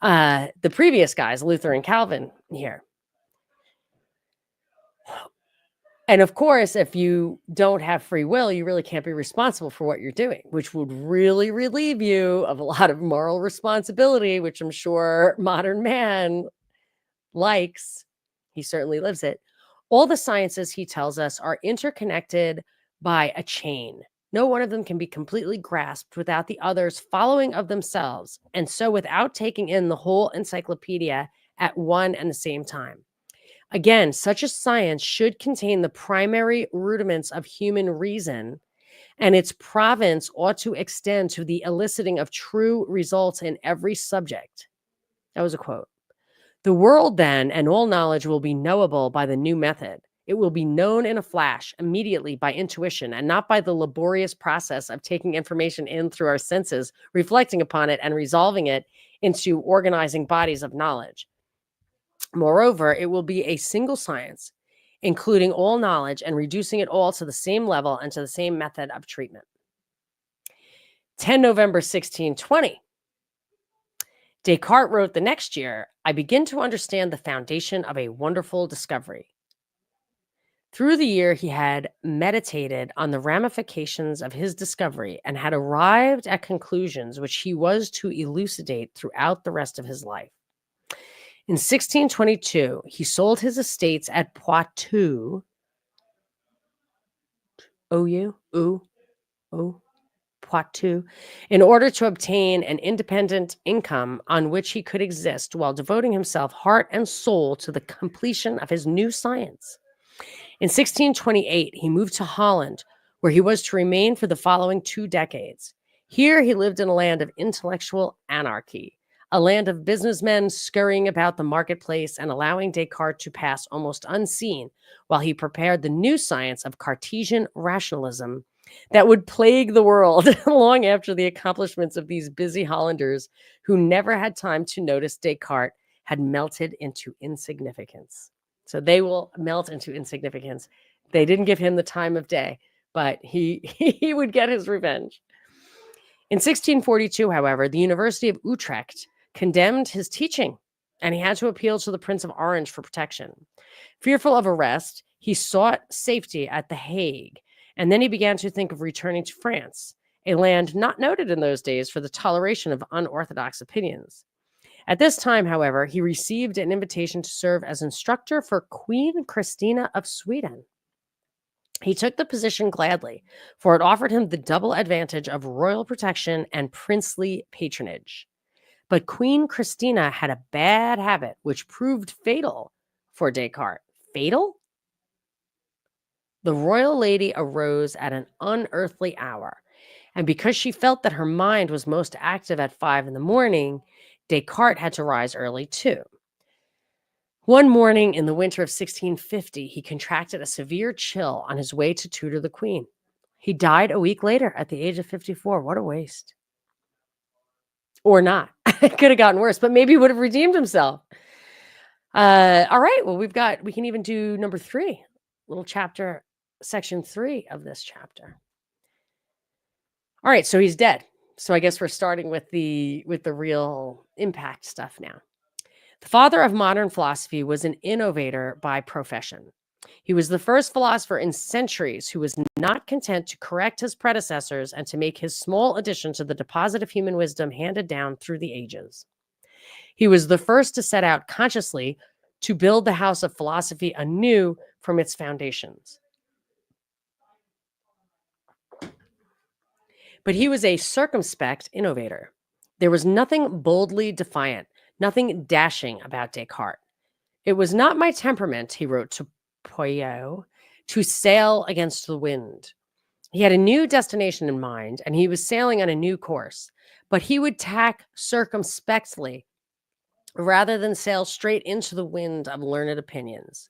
the previous guys, Luther and Calvin here. And of course, if you don't have free will, you really can't be responsible for what you're doing, which would really relieve you of a lot of moral responsibility, which I'm sure modern man likes. He certainly lives it. All the sciences, he tells us, are interconnected by a chain. No one of them can be completely grasped without the others following of themselves, and so without taking in the whole encyclopedia at one and the same time. Again, such a science should contain the primary rudiments of human reason, and its province ought to extend to the eliciting of true results in every subject. That was a quote. The world, then, and all knowledge will be knowable by the new method. It will be known in a flash, immediately by intuition, and not by the laborious process of taking information in through our senses, reflecting upon it, and resolving it into organizing bodies of knowledge. Moreover, it will be a single science, including all knowledge and reducing it all to the same level and to the same method of treatment. 10 November 1620. Descartes wrote the next year, I begin to understand the foundation of a wonderful discovery. Through the year, he had meditated on the ramifications of his discovery and had arrived at conclusions which he was to elucidate throughout the rest of his life. In 1622, he sold his estates at Poitou, Poitou, in order to obtain an independent income on which he could exist while devoting himself heart and soul to the completion of his new science. In 1628, he moved to Holland, where he was to remain for the following 2 decades. Here, he lived in a land of intellectual anarchy, a land of businessmen scurrying about the marketplace and allowing Descartes to pass almost unseen while he prepared the new science of Cartesian rationalism that would plague the world long after the accomplishments of these busy Hollanders who never had time to notice Descartes had melted into insignificance. So they will melt into insignificance. They didn't give him the time of day, but he would get his revenge. In 1642, however, the University of Utrecht condemned his teaching, and he had to appeal to the Prince of Orange for protection. Fearful of arrest, he sought safety at The Hague, and then he began to think of returning to France, a land not noted in those days for the toleration of unorthodox opinions. At this time, however, he received an invitation to serve as instructor for Queen Christina of Sweden. He took the position gladly, for it offered him the double advantage of royal protection and princely patronage. But Queen Christina had a bad habit which proved fatal for Descartes. Fatal? The royal lady arose at an unearthly hour, and because she felt that her mind was most active at 5 in the morning, Descartes had to rise early too. One morning in the winter of 1650, he contracted a severe chill on his way to tutor the queen. He died a week later at the age of 54. What a waste. Or not. It could have gotten worse, but maybe he would have redeemed himself. All right. Well, we can even do number 3, little chapter, section 3 of this chapter. All right. So he's dead. So I guess we're starting with the real impact stuff now. The father of modern philosophy was an innovator by profession. He was the first philosopher in centuries who was not content to correct his predecessors and to make his small addition to the deposit of human wisdom handed down through the ages. He was the first to set out consciously to build the house of philosophy anew from its foundations. But he was a circumspect innovator. There was nothing boldly defiant, nothing dashing about Descartes. It was not my temperament, he wrote to Poyet, to sail against the wind. He had a new destination in mind, and he was sailing on a new course, but he would tack circumspectly rather than sail straight into the wind of learned opinions.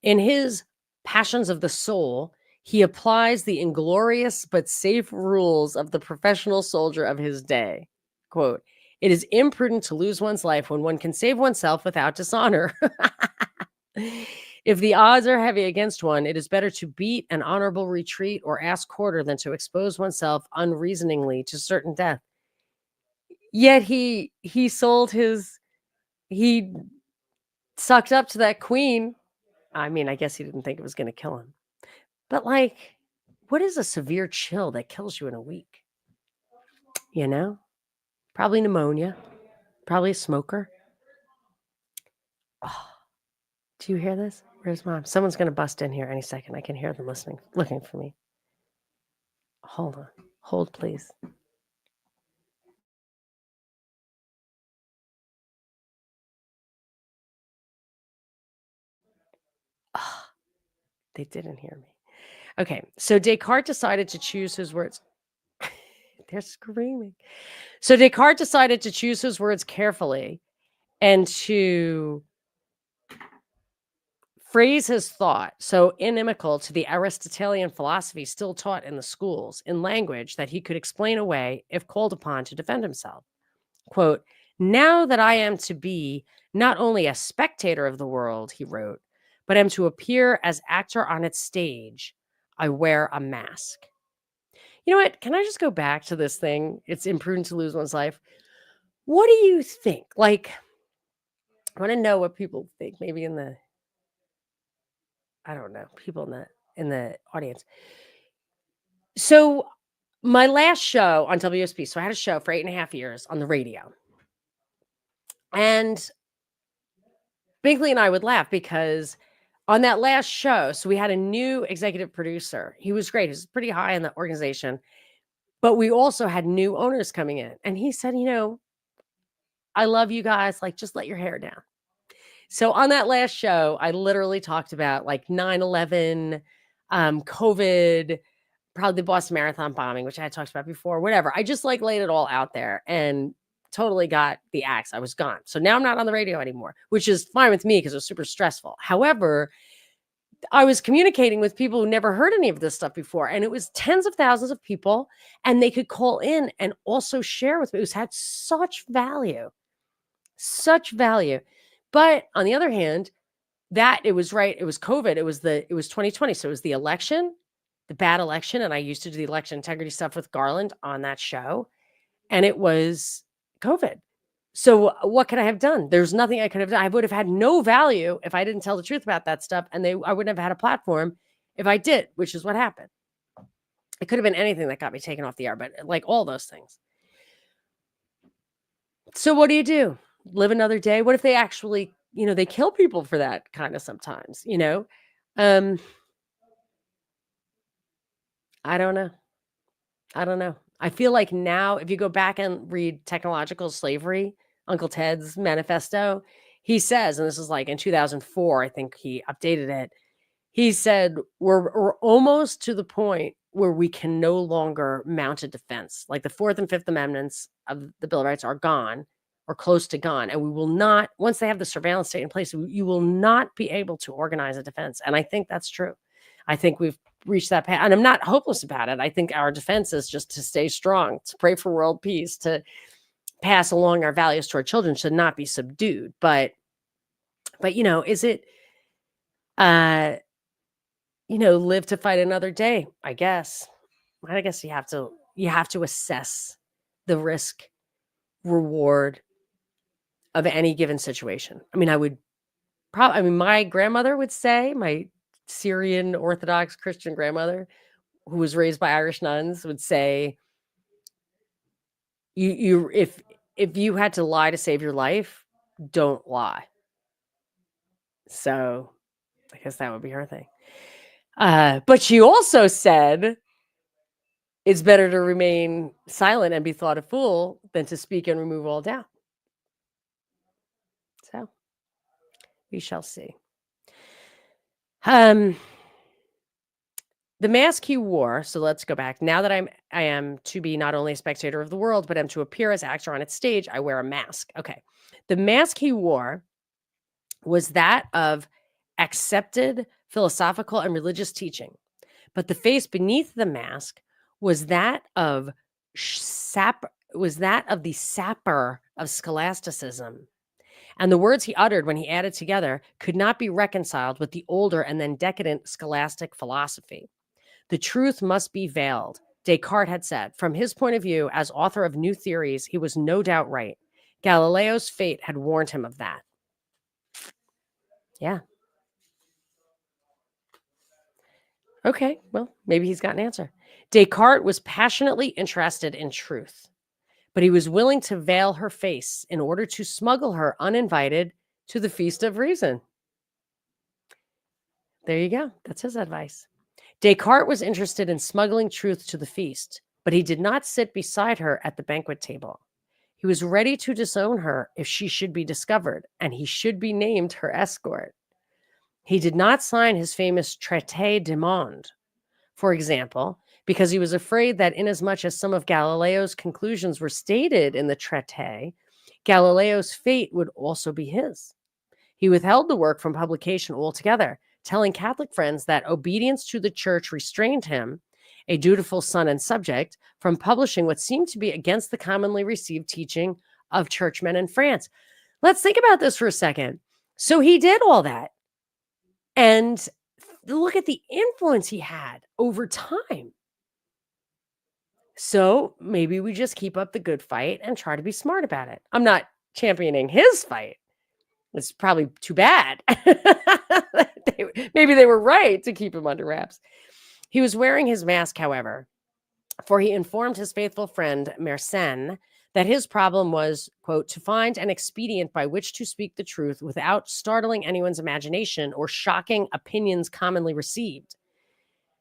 In his Passions of the Soul, he applies the inglorious but safe rules of the professional soldier of his day. Quote, "It is imprudent to lose one's life when one can save oneself without dishonor. If the odds are heavy against one, it is better to beat an honorable retreat or ask quarter than to expose oneself unreasoningly to certain death." Yet he sold his he sucked up to that queen. I mean, I guess he didn't think it was going to kill him. But like, what is a severe chill that kills you in a week? You know? Probably pneumonia, probably a smoker. Oh, do you hear this? Where's mom? Someone's going to bust in here any second. I can hear them listening, looking for me. Hold on. Hold, please. Oh, they didn't hear me. Okay. So Descartes decided to choose his words. They're screaming. So Descartes decided to choose his words carefully and to phrase his thought so inimical to the Aristotelian philosophy still taught in the schools in language that he could explain away if called upon to defend himself. Quote, "Now that I am to be not only a spectator of the world," he wrote, "but am to appear as actor on its stage, I wear a mask." You know what? Can I just go back to this thing? It's imprudent to lose one's life. What do you think? Like, I want to know what people think, maybe in the, I don't know, people in the audience. So my last show on WSP, so I had a show for 8.5 years on the radio. And Bingley and I would laugh because on that last show, so we had a new executive producer. He was great. He was pretty high in the organization. But we also had new owners coming in. And he said, I love you guys. Like, just let your hair down. So on that last show, I literally talked about like 9/11, COVID, probably the Boston Marathon bombing, which I had talked about before, whatever. I just like laid it all out there and totally got the axe. I was gone. So now I'm not on the radio anymore, which is fine with me because it was super stressful. However, I was communicating with people who never heard any of this stuff before, and it was tens of thousands of people, and they could call in and also share with me. It was had such value, such value. But on the other hand, that it was right. It was COVID. It was 2020. So it was the election, the bad election. And I used to do the election integrity stuff with Garland on that show. And it was COVID. So what could I have done? There's nothing I could have done. I would have had no value if I didn't tell the truth about that stuff. And I wouldn't have had a platform if I did, which is what happened. It could have been anything that got me taken off the air, but like all those things. So what do? Live another day? What if they actually, they kill people for that kind of sometimes, Um, I don't know. I don't know. I feel like now, if you go back and read Technological Slavery, Uncle Ted's manifesto, he says, and this is like in 2004, I think he updated it. He said, we're almost to the point where we can no longer mount a defense. Like the Fourth and Fifth Amendments of the Bill of Rights are gone or close to gone. And we will not, once they have the surveillance state in place, you will not be able to organize a defense. And I think that's true. I think we've reached that path. And I'm not hopeless about it. I think our defense is just to stay strong, to pray for world peace, to pass along our values to our children, should not be subdued. But is it, live to fight another day? I guess you have to assess the risk reward of any given situation. I mean, my grandmother would say, my Syrian Orthodox Christian grandmother who was raised by Irish nuns would say, you if you had to lie to save your life, don't lie. So I guess that would be her thing. But she also said it's better to remain silent and be thought a fool than to speak and remove all doubt. So we shall see. The mask he wore, so let's go back. Now that I am to be not only a spectator of the world, but am to appear as actor on its stage, I wear a mask. Okay. The mask he wore was that of accepted philosophical and religious teaching. But the face beneath the mask was that of the sapper of scholasticism. And the words he uttered when he added together could not be reconciled with the older and then decadent scholastic philosophy. The truth must be veiled, Descartes had said. From his point of view, as author of new theories, he was no doubt right. Galileo's fate had warned him of that. Yeah. Okay, well, maybe he's got an answer. Descartes was passionately interested in truth, but he was willing to veil her face in order to smuggle her uninvited to the feast of reason. There you go. That's his advice. Descartes was interested in smuggling truth to the feast, but he did not sit beside her at the banquet table. He was ready to disown her if she should be discovered, and he should be named her escort. He did not sign his famous Traité du Monde, for example, because he was afraid that inasmuch as some of Galileo's conclusions were stated in the Traité, Galileo's fate would also be his. He withheld the work from publication altogether, telling Catholic friends that obedience to the church restrained him, a dutiful son and subject, from publishing what seemed to be against the commonly received teaching of churchmen in France. Let's think about this for a second. So he did all that. And look at the influence he had over time. So maybe we just keep up the good fight and try to be smart about it. I'm not championing his fight. It's probably too bad. Maybe they were right to keep him under wraps. He was wearing his mask, however, for he informed his faithful friend Mersenne that his problem was, quote, to find an expedient by which to speak the truth without startling anyone's imagination or shocking opinions commonly received.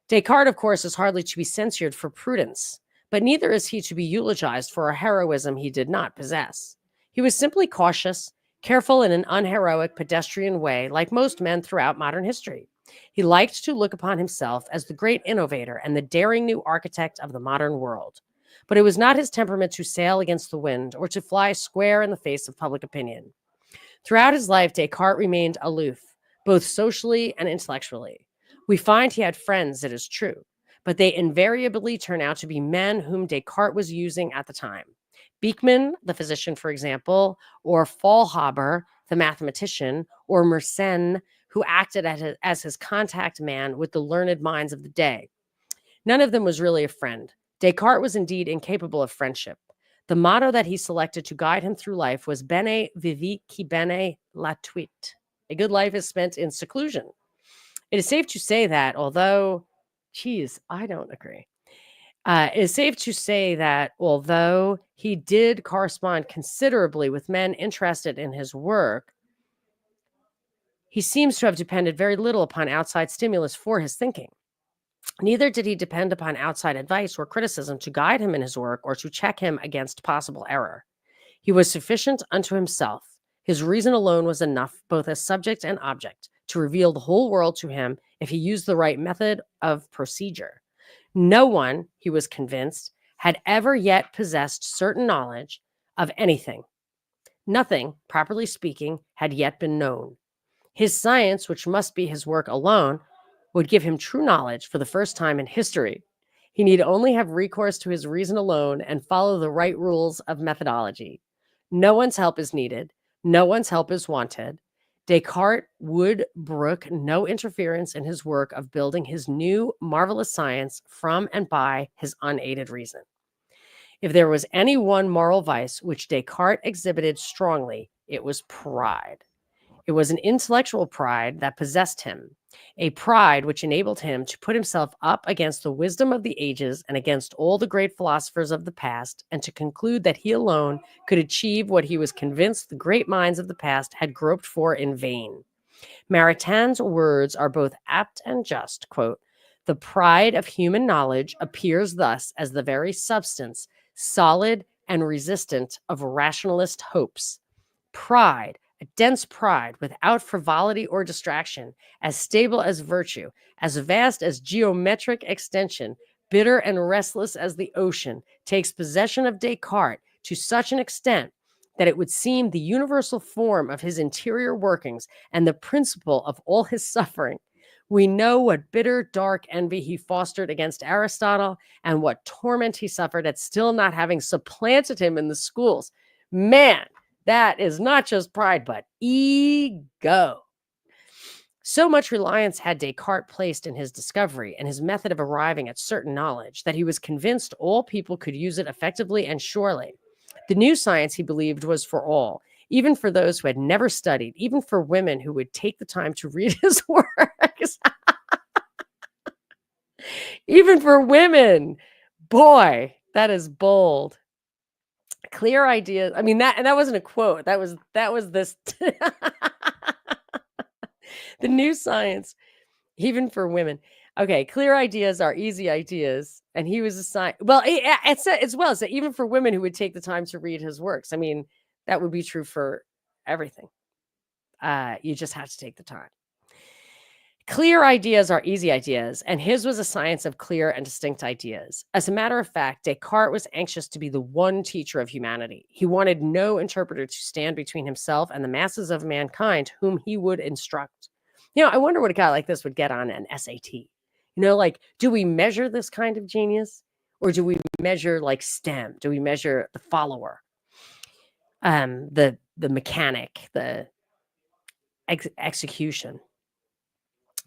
Descartes, of course, is hardly to be censured for prudence, but neither is he to be eulogized for a heroism he did not possess. He was simply cautious, careful in an unheroic pedestrian way, like most men throughout modern history. He liked to look upon himself as the great innovator and the daring new architect of the modern world. But it was not his temperament to sail against the wind or to fly square in the face of public opinion. Throughout his life, Descartes remained aloof, both socially and intellectually. We find he had friends, it is true, but they invariably turn out to be men whom Descartes was using at the time. Beekman, the physician, for example, or Faulhaber, the mathematician, or Mersenne, who acted as his contact man with the learned minds of the day. None of them was really a friend. Descartes was indeed incapable of friendship. The motto that he selected to guide him through life was Bene vivi qui bene latuit. A good life is spent in seclusion. It is safe to say that, although, I don't agree. It is safe to say that although he did correspond considerably with men interested in his work, he seems to have depended very little upon outside stimulus for his thinking. Neither did he depend upon outside advice or criticism to guide him in his work or to check him against possible error. He was sufficient unto himself. His reason alone was enough, both as subject and object, to reveal the whole world to him if he used the right method of procedure. No one, he was convinced, had ever yet possessed certain knowledge of anything. Nothing, properly speaking, had yet been known. His science, which must be his work alone, would give him true knowledge for the first time in history. He need only have recourse to his reason alone and follow the right rules of methodology. No one's help is needed. No one's help is wanted. Descartes would brook no interference in his work of building his new marvelous science from and by his unaided reason. If there was any one moral vice which Descartes exhibited strongly, it was pride. It was an intellectual pride that possessed him, a pride which enabled him to put himself up against the wisdom of the ages and against all the great philosophers of the past, and to conclude that he alone could achieve what he was convinced the great minds of the past had groped for in vain. Maritain's words are both apt and just. Quote, the pride of human knowledge appears thus as the very substance, solid and resistant, of rationalist hopes. Pride, a dense pride without frivolity or distraction, as stable as virtue, as vast as geometric extension, bitter and restless as the ocean, takes possession of Descartes to such an extent that it would seem the universal form of his interior workings and the principle of all his suffering. We know what bitter, dark envy he fostered against Aristotle and what torment he suffered at still not having supplanted him in the schools. Man, that is not just pride, but ego. So much reliance had Descartes placed in his discovery and his method of arriving at certain knowledge that he was convinced all people could use it effectively and surely. The new science, he believed, was for all, even for those who had never studied, even for women who would take the time to read his works. Even for women. Boy, that is bold. Clear ideas. I mean, that wasn't a quote. That was this. The new science, even for women. Okay, clear ideas are easy ideas, and he was assigned. Well, it's as well as that even for women who would take the time to read his works. I mean, that would be true for everything. You just have to take the time. Clear ideas are easy ideas, and his was a science of clear and distinct ideas. As a matter of fact, Descartes was anxious to be the one teacher of humanity. He wanted no interpreter to stand between himself and the masses of mankind whom he would instruct. I wonder what a guy like this would get on an SAT. Like, do we measure this kind of genius? Or do we measure like STEM? Do we measure the follower? The mechanic, the execution?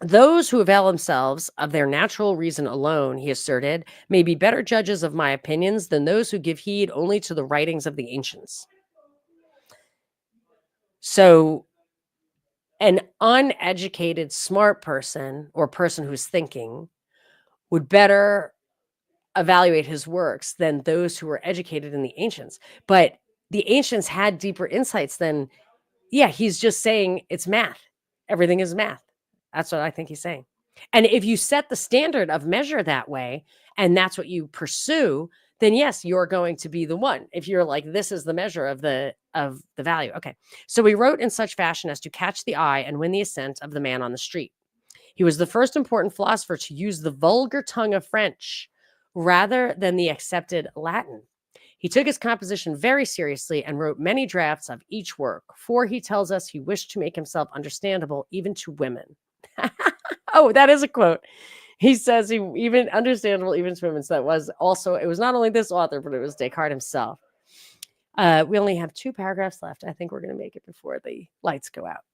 Those who avail themselves of their natural reason alone, he asserted, may be better judges of my opinions than those who give heed only to the writings of the ancients. So an uneducated, smart person or person who's thinking would better evaluate his works than those who were educated in the ancients. But the ancients had deeper insights than, he's just saying it's math. Everything is math. That's what I think he's saying. And if you set the standard of measure that way, and that's what you pursue, then yes, you're going to be the one. If you're like, this is the measure of the value. Okay. So he wrote in such fashion as to catch the eye and win the assent of the man on the street. He was the first important philosopher to use the vulgar tongue of French rather than the accepted Latin. He took his composition very seriously and wrote many drafts of each work, for he tells us he wished to make himself understandable even to women. Oh, that is a quote. He says he even understandable even to women. So that was also, it was not only this author, but it was Descartes himself. We only have 2 paragraphs left. I think we're going to make it before the lights go out.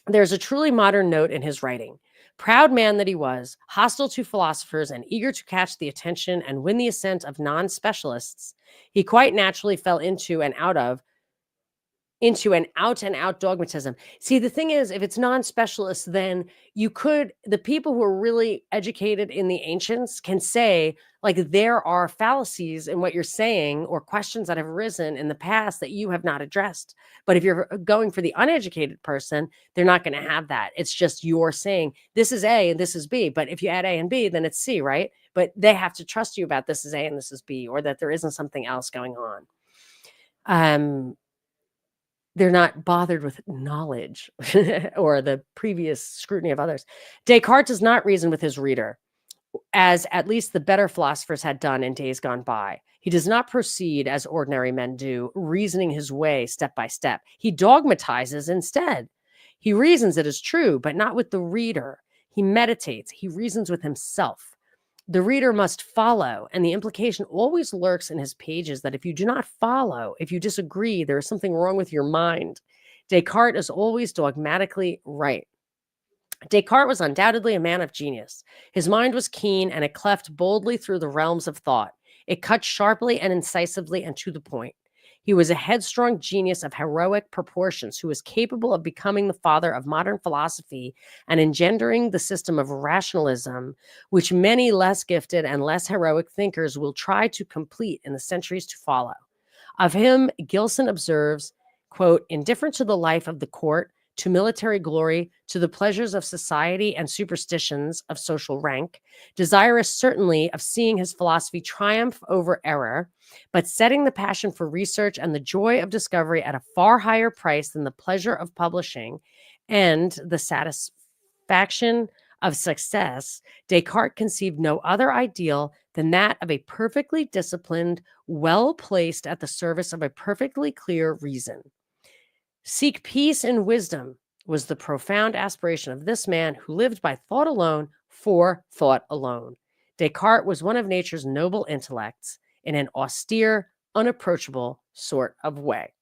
There's a truly modern note in his writing. Proud man that he was, hostile to philosophers and eager to catch the attention and win the assent of non-specialists, he quite naturally fell into an out and out dogmatism. See, the thing is, if it's non-specialists, then the people who are really educated in the ancients can say, like, there are fallacies in what you're saying or questions that have arisen in the past that you have not addressed. But if you're going for the uneducated person, they're not going to have that. It's just you're saying this is A and this is B. But if you add A and B, then it's C, right? But they have to trust you about this is A and this is B, or that there isn't something else going on. They're not bothered with knowledge or the previous scrutiny of others. Descartes does not reason with his reader, as at least the better philosophers had done in days gone by. He does not proceed as ordinary men do, reasoning his way step by step. He dogmatizes instead. He reasons, it is true, but not with the reader. He meditates. He reasons with himself. The reader must follow, and the implication always lurks in his pages that if you do not follow, if you disagree, there is something wrong with your mind. Descartes is always dogmatically right. Descartes was undoubtedly a man of genius. His mind was keen, and it cleft boldly through the realms of thought. It cut sharply and incisively and to the point. He was a headstrong genius of heroic proportions who was capable of becoming the father of modern philosophy and engendering the system of rationalism, which many less gifted and less heroic thinkers will try to complete in the centuries to follow. Of him, Gilson observes, quote, indifferent to the life of the court, to military glory, to the pleasures of society and superstitions of social rank, desirous certainly of seeing his philosophy triumph over error, but setting the passion for research and the joy of discovery at a far higher price than the pleasure of publishing and the satisfaction of success, Descartes conceived no other ideal than that of a perfectly disciplined, well placed at the service of a perfectly clear reason. Seek peace and wisdom was the profound aspiration of this man who lived by thought alone for thought alone. Descartes was one of nature's noble intellects in an austere, unapproachable sort of way.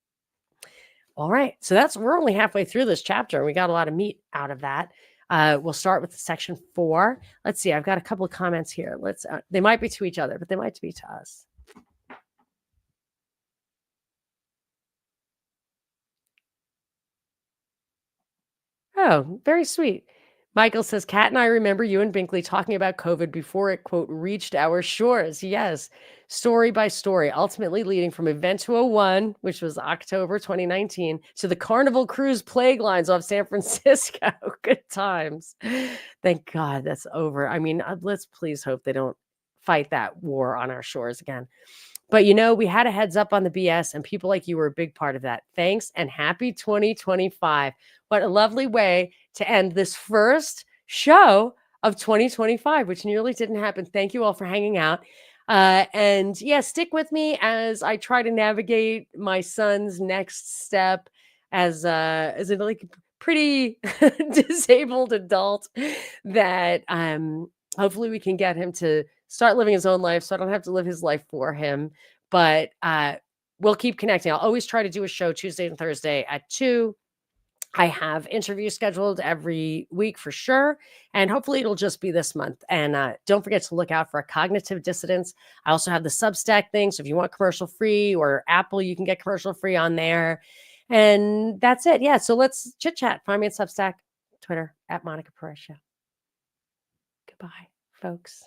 All right, so we're only halfway through this chapter, and we got a lot of meat out of that. We'll start with section 4. Let's see. I've got a couple of comments here. They might be to each other, but they might be to us. Oh, very sweet. Michael says, Kat and I remember you and Binkley talking about COVID before it, quote, reached our shores. Yes, story by story, ultimately leading from Event 201, which was October 2019, to the Carnival Cruise plague lines off San Francisco. Good times. Thank God that's over. I mean, let's please hope they don't fight that war on our shores again. But we had a heads up on the BS, and people like you were a big part of that. Thanks and happy 2025. What a lovely way to end this first show of 2025, which nearly didn't happen. Thank you all for hanging out. And yeah, stick with me as I try to navigate my son's next step as a like pretty disabled adult that hopefully we can get him to start living his own life so I don't have to live his life for him. But we'll keep connecting. I'll always try to do a show Tuesday and Thursday at 2. I have interviews scheduled every week for sure. And hopefully it'll just be this month. And don't forget to look out for Cognitive Dissidence. I also have the Substack thing. So if you want commercial free or Apple, you can get commercial free on there. And that's it. Yeah. So let's chit chat. Find me at Substack, Twitter at Monica Perez Show. Goodbye, folks.